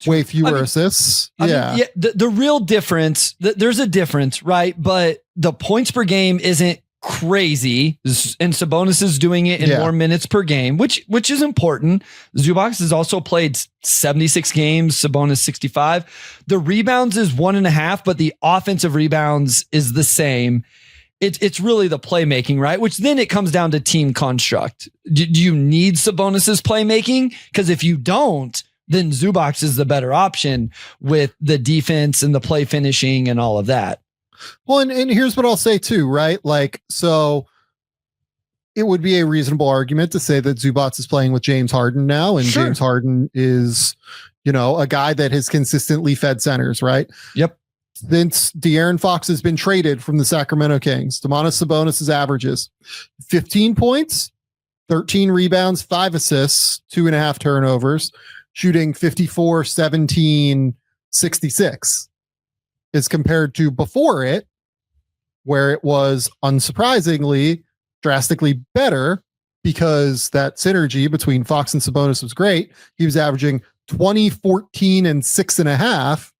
way fewer assists. Yeah. The real difference, there's a difference, right? But the points per game isn't crazy, and Sabonis is doing it in more minutes per game, which is important. Zubac has also played 76 games, Sabonis 65. The rebounds is 1.5, but the offensive rebounds is the same. It's really the playmaking, right? Which then it comes down to team construct. Do you need Sabonis's playmaking? Because if you don't, then Zubac is the better option with the defense and the play finishing and all of that. Well, and here's what I'll say too, right? Like, so it would be a reasonable argument to say that Zubac is playing with James Harden now, and James Harden is, a guy that has consistently fed centers, right? Yep. Since De'Aaron Fox has been traded from the Sacramento Kings, Domantas Sabonis' averages 15 points, 13 rebounds, 5 assists, 2.5 turnovers, shooting 54, 17, 66. As compared to before it, where it was unsurprisingly drastically better because that synergy between Fox and Sabonis was great. He was averaging 20, 14, and 6.5,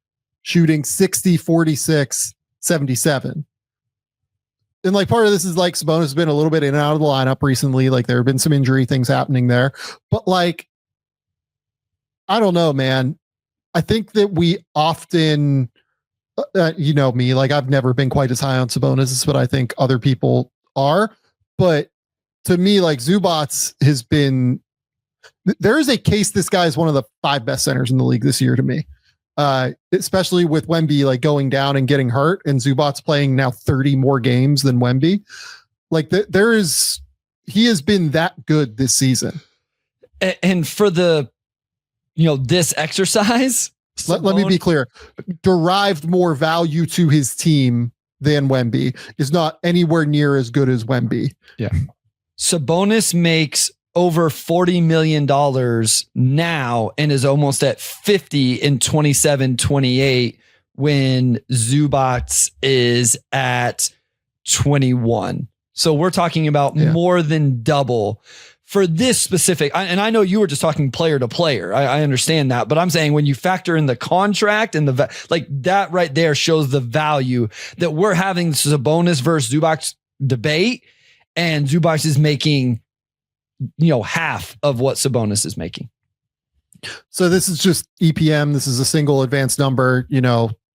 shooting 60, 46, 77. And like part of this is like Sabonis has been a little bit in and out of the lineup recently. Like there have been some injury things happening there, but like, I don't know, man. I think that we often, me, like I've never been quite as high on Sabonis, but I think other people are. But to me, like Zubac has been, there is a case this guy is one of the 5 best centers in the league this year to me. Especially with Wemby like going down and getting hurt, and Zubac playing now 30 more games than Wemby. Like he has been that good this season. And for the, this exercise, let me be clear, derived more value to his team than Wemby, is not anywhere near as good as Wemby. Yeah. Sabonis makes over $40 million now and is almost at 50 in 27-28 when Zubac is at 21. So we're talking about more than double for this specific. And I know you were just talking player to player. I understand that, but I'm saying when you factor in the contract and like that right there shows the value that we're having the Sabonis versus Zubac debate, and Zubac is making half of what Sabonis is making. So this is just EPM. This is a single advanced number,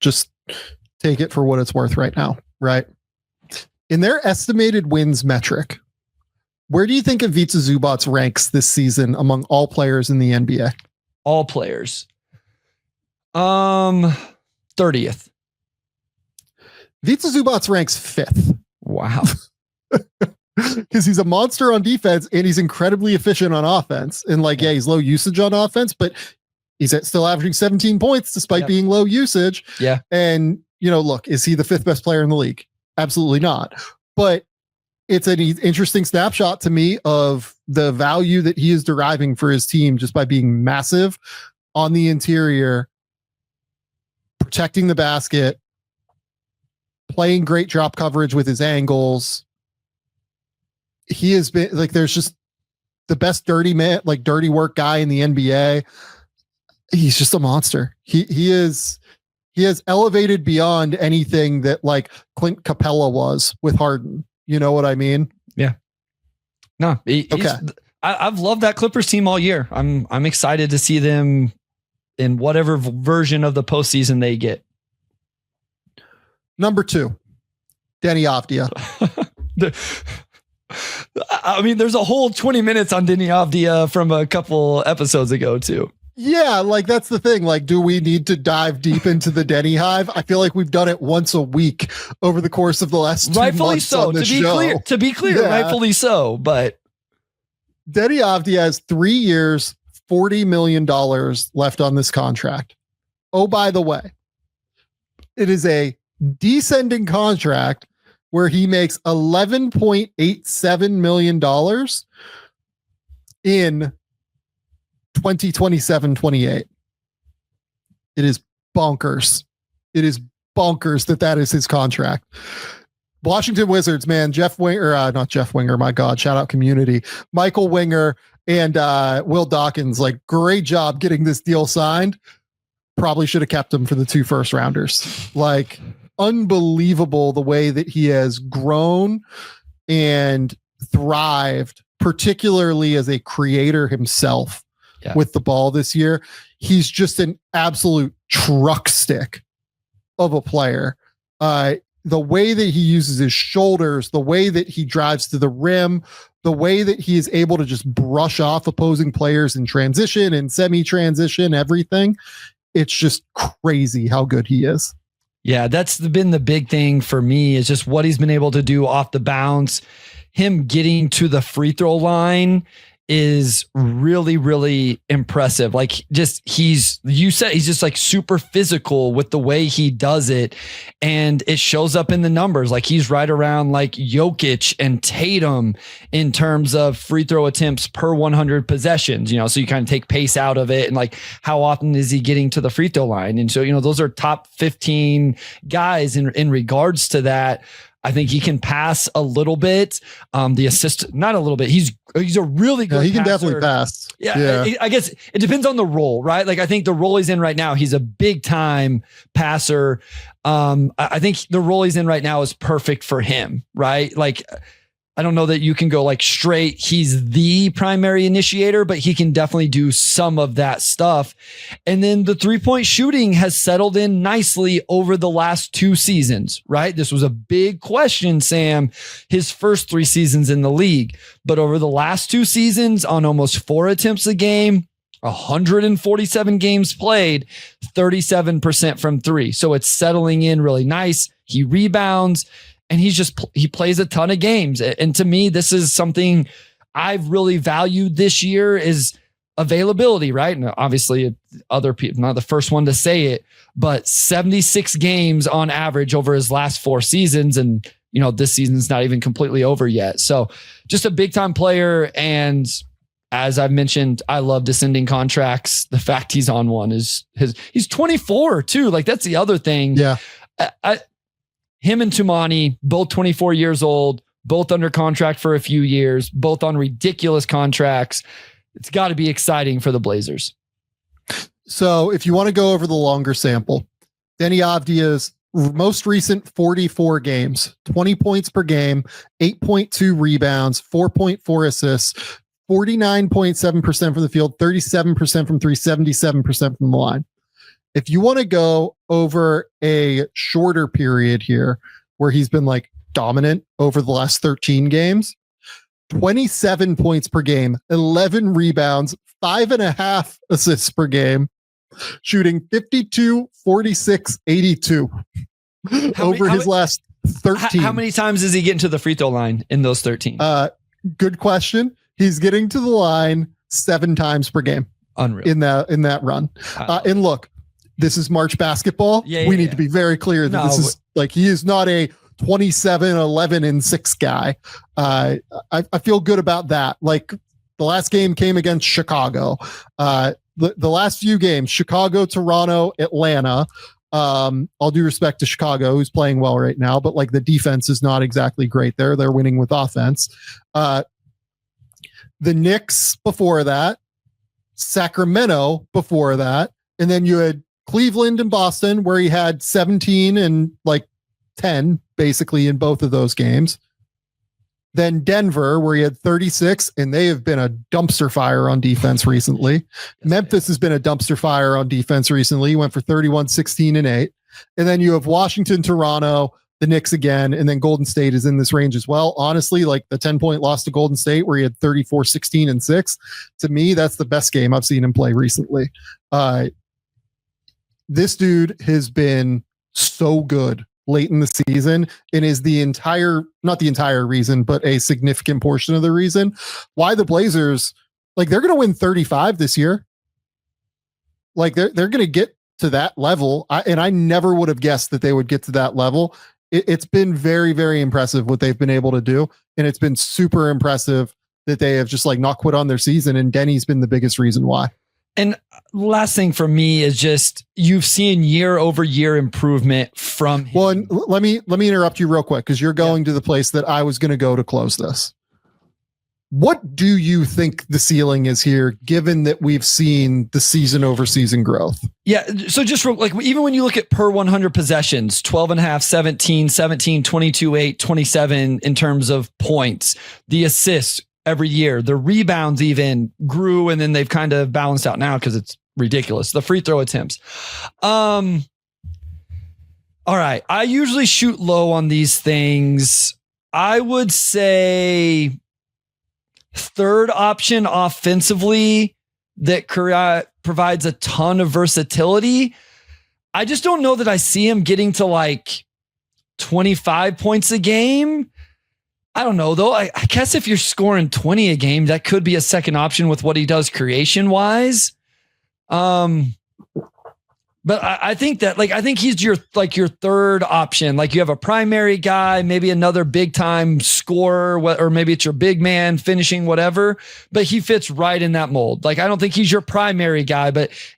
just take it for what it's worth right now. Right. In their estimated wins metric, where do you think Ivica Zubac ranks this season among all players in the NBA? All players. 30th. Ivica Zubac ranks 5th. Wow. Because he's a monster on defense and he's incredibly efficient on offense. And like, he's low usage on offense, but he's still averaging 17 points despite being low usage. Yeah. And, look, is he the 5th best player in the league? Absolutely not. But it's an interesting snapshot to me of the value that he is deriving for his team just by being massive on the interior, protecting the basket, playing great drop coverage with his angles. He has been like, there's just the best dirty work guy in the NBA. He's just a monster. He has elevated beyond anything that like Clint Capella was with Harden. You know what I mean? Yeah. No. Okay. I've loved that Clippers team all year. I'm excited to see them in whatever version of the postseason they get. Number 2, Denny Avdia. I mean, there's a whole 20 minutes on Deni Avdija from a couple episodes ago too. Yeah, like that's the thing. Like, do we need to dive deep into the Denny hive? I feel like we've done it once a week over the course of the last 2 rightfully months so. on this To be show. clear, yeah. Rightfully so. But Deni Avdija has 3 years, $40 million left on this contract. Oh, by the way, it is a descending contract where he makes $11.87 million in 2027-28. It is bonkers. It is bonkers that is his contract. Washington Wizards, man, not Jeff Winger, my God, shout out community. Michael Winger and Will Dawkins, like, great job getting this deal signed. Probably should have kept him for the 2 first rounders. Like, unbelievable the way that he has grown and thrived, particularly as a creator himself with the ball this year. He's just an absolute truck stick of a player. The way that he uses his shoulders, the way that he drives to the rim, the way that he is able to just brush off opposing players in transition and semi-transition, everything. It's just crazy how good he is. Yeah, that's been the big thing for me, is just what he's been able to do off the bounce. Him getting to the free throw line is really, really impressive. Like, he's just like super physical with the way he does it. And it shows up in the numbers. Like, he's right around like Jokic and Tatum in terms of free throw attempts per 100 possessions, so you kind of take pace out of it. And like, how often is he getting to the free throw line? And so, those are top 15 guys in regards to that. I think he can pass a little bit. The assist, not a little bit. He's a really good. He can passer. definitely pass. Yeah. I guess it depends on the role, right? Like, I think the role he's in right now, he's a big time passer. I think the role he's in right now is perfect for him, right? Like, I don't know that you can go like straight, he's the primary initiator, but he can definitely do some of that stuff. And then the 3-point shooting has settled in nicely over the last 2 seasons, right? This was a big question, Sam, his first 3 seasons in the league, but over the last 2 seasons, on almost 4 attempts a game, 147 games played, 37% from 3. So it's settling in really nice. He rebounds. And he plays a ton of games. And to me, this is something I've really valued this year, is availability, right? And obviously other people, not the first one to say it, but 76 games on average over his last 4 seasons. And, this season's not even completely over yet. So just a big time player. And as I've mentioned, I love descending contracts. The fact he's on one is he's 24 too. Like, that's the other thing. Yeah. Him and Tumani, both 24 years old, both under contract for a few years, both on ridiculous contracts. It's got to be exciting for the Blazers. So if you want to go over the longer sample, Deni Avdija's most recent 44 games, 20 points per game, 8.2 rebounds, 4.4 assists, 49.7% from the field, 37% from 3, 77% from the line. If you want to go over a shorter period here where he's been like dominant over the last 13 games, 27 points per game, 11 rebounds, 5.5 assists per game, shooting 52, 46, 82 over his last 13. How many times is he getting to the free throw line in those 13? Good question. He's getting to the line 7 times per game. Unreal. In that run. And look, this is March basketball. We need to be very clear that this is like, he is not a 27, 11, and 6 guy. I feel good about that. Like, the last game came against Chicago. The last few games, Chicago, Toronto, Atlanta. All due respect to Chicago, who's playing well right now, but like, the defense is not exactly great there. They're winning with offense. The Knicks before that, Sacramento before that, and then you had Cleveland and Boston, where he had 17 and like 10 basically in both of those games. Then Denver, where he had 36, and they have been a dumpster fire on defense recently. Memphis has been a dumpster fire on defense recently. He went for 31, 16, and 8. And then you have Washington, Toronto, the Knicks again, and then Golden State is in this range as well. Honestly, like the 10-point loss to Golden State where he had 34, 16, and 6, to me, that's the best game I've seen him play recently. This dude has been so good late in the season and is not the entire reason, but a significant portion of the reason why the Blazers, like, they're going to win 35 this year. Like they're going to get to that level. I never would have guessed that they would get to that level. It's been very, very impressive what they've been able to do. And it's been super impressive that they have just like not quit on their season. And Denny's been the biggest reason why. And last thing for me is just you've seen year over year improvement from him. Well, and let me interrupt you real quick because you're going to the place that I was going to go to close this. What do you think the ceiling is here, given that we've seen the season over season growth? Yeah. So just like, even when you look at per 100 possessions, 12 and a half, 17, 17, 22, 8, 27 in terms of points, the assists every year, the rebounds even grew, and then they've kind of balanced out now because it's ridiculous. The free throw attempts. All right. I usually shoot low on these things. I would say third option offensively that provides a ton of versatility. I just don't know that I see him getting to like 25 points a game. I don't know though. I guess if you're scoring 20 a game, that could be a second option with what he does creation wise. But I think that I think he's your third option. Like you have a primary guy, maybe another big time scorer, or maybe it's your big man finishing whatever, but he fits right in that mold. Like, I don't think he's your primary guy,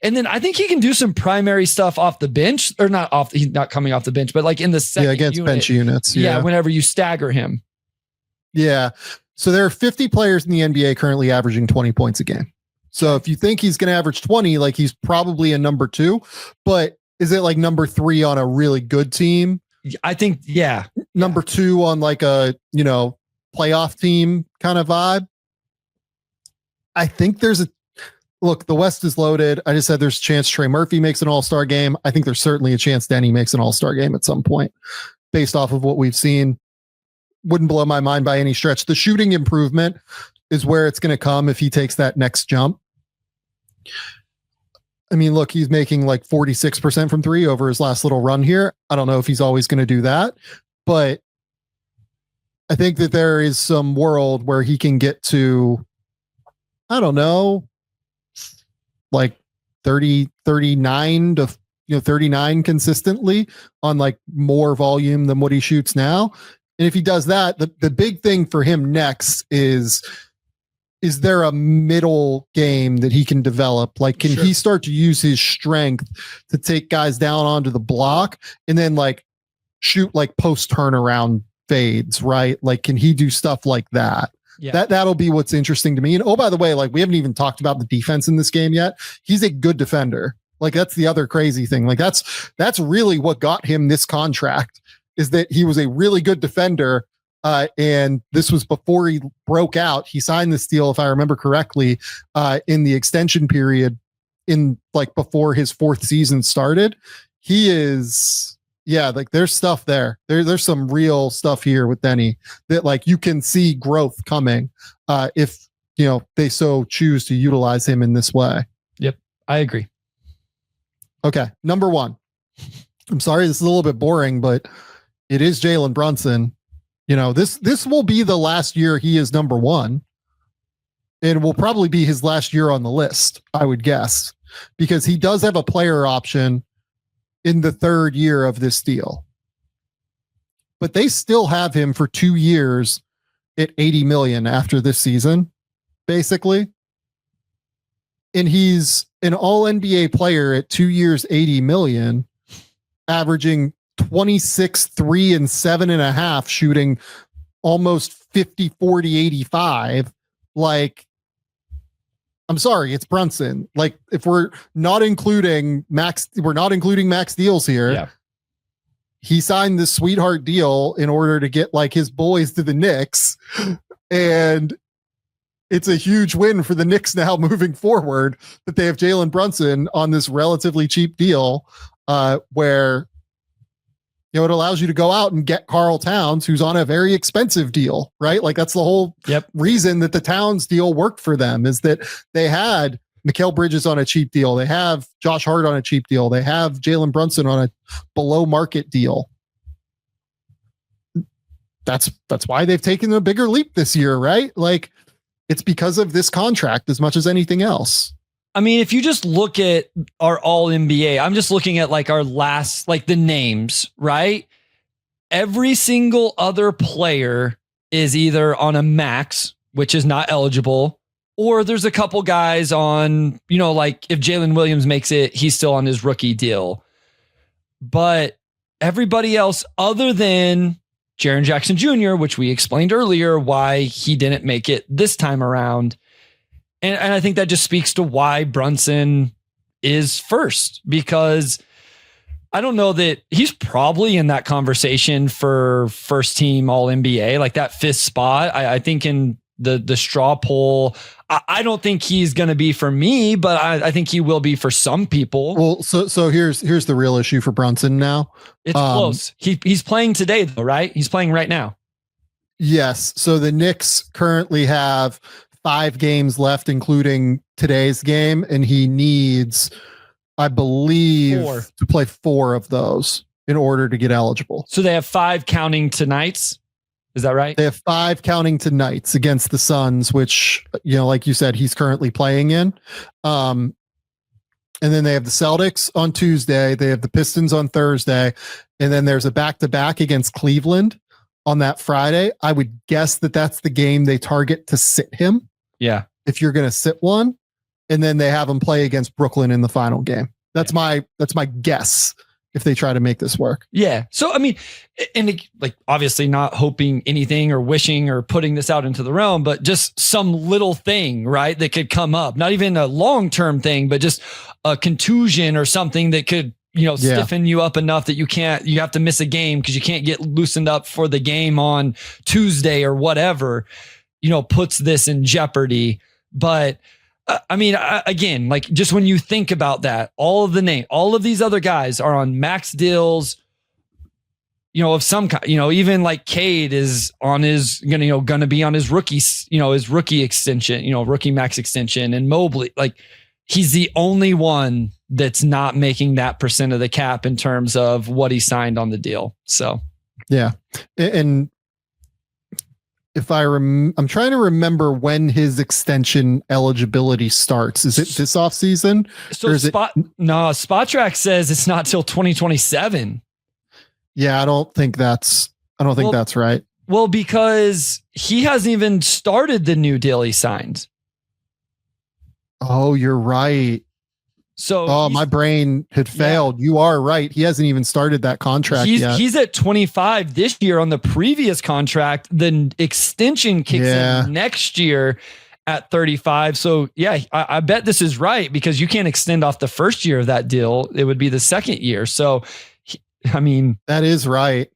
and then I think he can do some primary stuff off the bench, or he's not coming off the bench, but like in the second against unit, bench units. Yeah. Whenever you stagger him. Yeah. So there are 50 players in the NBA currently averaging 20 points a game. So if you think he's going to average 20, like he's probably a number 2, but is it like number 3 on a really good team? I think, yeah. Number 2 on like a, playoff team kind of vibe. I think look, the West is loaded. I just said there's a chance Trey Murphy makes an all-star game. I think there's certainly a chance Denny makes an all-star game at some point based off of what we've seen. Wouldn't blow my mind by any stretch. The shooting improvement is where it's going to come if he takes that next jump. I mean, look, he's making like 46% from 3 over his last little run here. I don't know if he's always going to do that, but I think that there is some world where he can get to, I don't know, like 30, 39 to 39 consistently on like more volume than what he shoots now. And if he does that, the big thing for him next is there a middle game that he can develop? Like, can he start to use his strength to take guys down onto the block and then like shoot like post turnaround fades, right? Like, can he do stuff like that? Yeah. That'll be what's interesting to me. And oh, by the way, like we haven't even talked about the defense in this game yet. He's a good defender. Like that's the other crazy thing. Like that's really what got him this contract, is that he was a really good defender. And this was before he broke out. He signed this deal, if I remember correctly, in the extension period in like before his 4th season started. He is, like there's stuff there. There's some real stuff here with Denny that like you can see growth coming if they so choose to utilize him in this way. Yep, I agree. Okay, number 1. I'm sorry, this is a little bit boring, but it is Jalen Brunson. This will be the last year he is number 1, and will probably be his last year on the list, I would guess, because he does have a player option in the 3rd year of this deal. But they still have him for 2 years at $80 million after this season, basically. And he's an all-NBA player at 2 years, $80 million, averaging 26, 3, and 7.5, shooting almost 50, 40, 85. Like, I'm sorry, it's Brunson. Like, if we're not including max deals here. Yeah. He signed this sweetheart deal in order to get like his boys to the Knicks. And it's a huge win for the Knicks now moving forward that they have Jalen Brunson on this relatively cheap deal, where You know, it allows you to go out and get Karl Towns, who's on a very expensive deal, right? Like that's the whole reason that the Towns deal worked for them, is that they had Mikal Bridges on a cheap deal. They have Josh Hart on a cheap deal. They have Jalen Brunson on a below market deal. That's why they've taken a bigger leap this year, right? Like it's because of this contract as much as anything else. I mean, if you just look at our all NBA, I'm just looking at like our last, like the names, right? Every single other player is either on a max, which is not eligible, or there's a couple guys on, you know, like if Jalen Williams makes it, he's still on his rookie deal. But everybody else other than Jaren Jackson Jr., which we explained earlier why he didn't make it this time around. And I think that just speaks to why Brunson is first, because I don't know that he's probably in that conversation for first team all NBA, like that fifth spot. I think in the straw poll, I don't think he's going to be for me, but I think he will be for some people. Well, so here's the real issue for Brunson now. It's close. He's playing today though, right? He's playing right now. Yes. So the Knicks currently have 5 games left, including today's game, and he needs, I believe, 4 to play 4 of those in order to get eligible. So they have 5 counting tonight's. Is that right? They have 5 counting tonight's against the Suns, which, you know, like you said, he's currently playing in. And then they have the Celtics on Tuesday. They have the Pistons on Thursday. And then there's a back-to-back against Cleveland on that Friday. I would guess that that's the game they target to sit him. Yeah. If you're going to sit one, and then they have him play against Brooklyn in the final game. That's my guess if they try to make this work. Yeah. So, I mean, and like, obviously not hoping anything or wishing or putting this out into the realm, but just some little thing, right, that could come up, not even a long-term thing, but just a contusion or something that could, you know, stiffen you up enough that you have to miss a game because you can't get loosened up for the game on Tuesday or whatever, you know, puts this in jeopardy. But I mean, again, like just when you think about that, all of these other guys are on max deals, you know, of some kind, you know, even like Cade is on his, going to be on his rookie, you know, his rookie extension, you know, rookie max extension, and Mobley, like he's the only one that's not making that % of the cap in terms of what he signed on the deal. So, yeah. And if I'm trying to remember when his extension eligibility starts. Is it this off season? So Spot Track says it's not till 2027. Yeah, I don't think that's right. Well, because he hasn't even started the new deal he signed. Oh, you're right. So my brain had failed. Yeah. You are right. He hasn't even started that contract yet. He's at 25 this year on the previous contract. The extension kicks in next year at 35. So yeah, I bet this is right, because you can't extend off the first year of that deal. It would be the second year. So, I mean, that is right.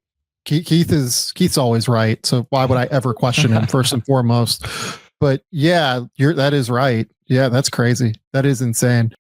Keith's always right. So why would I ever question him first and foremost? But yeah, that is right. Yeah, that's crazy. That is insane.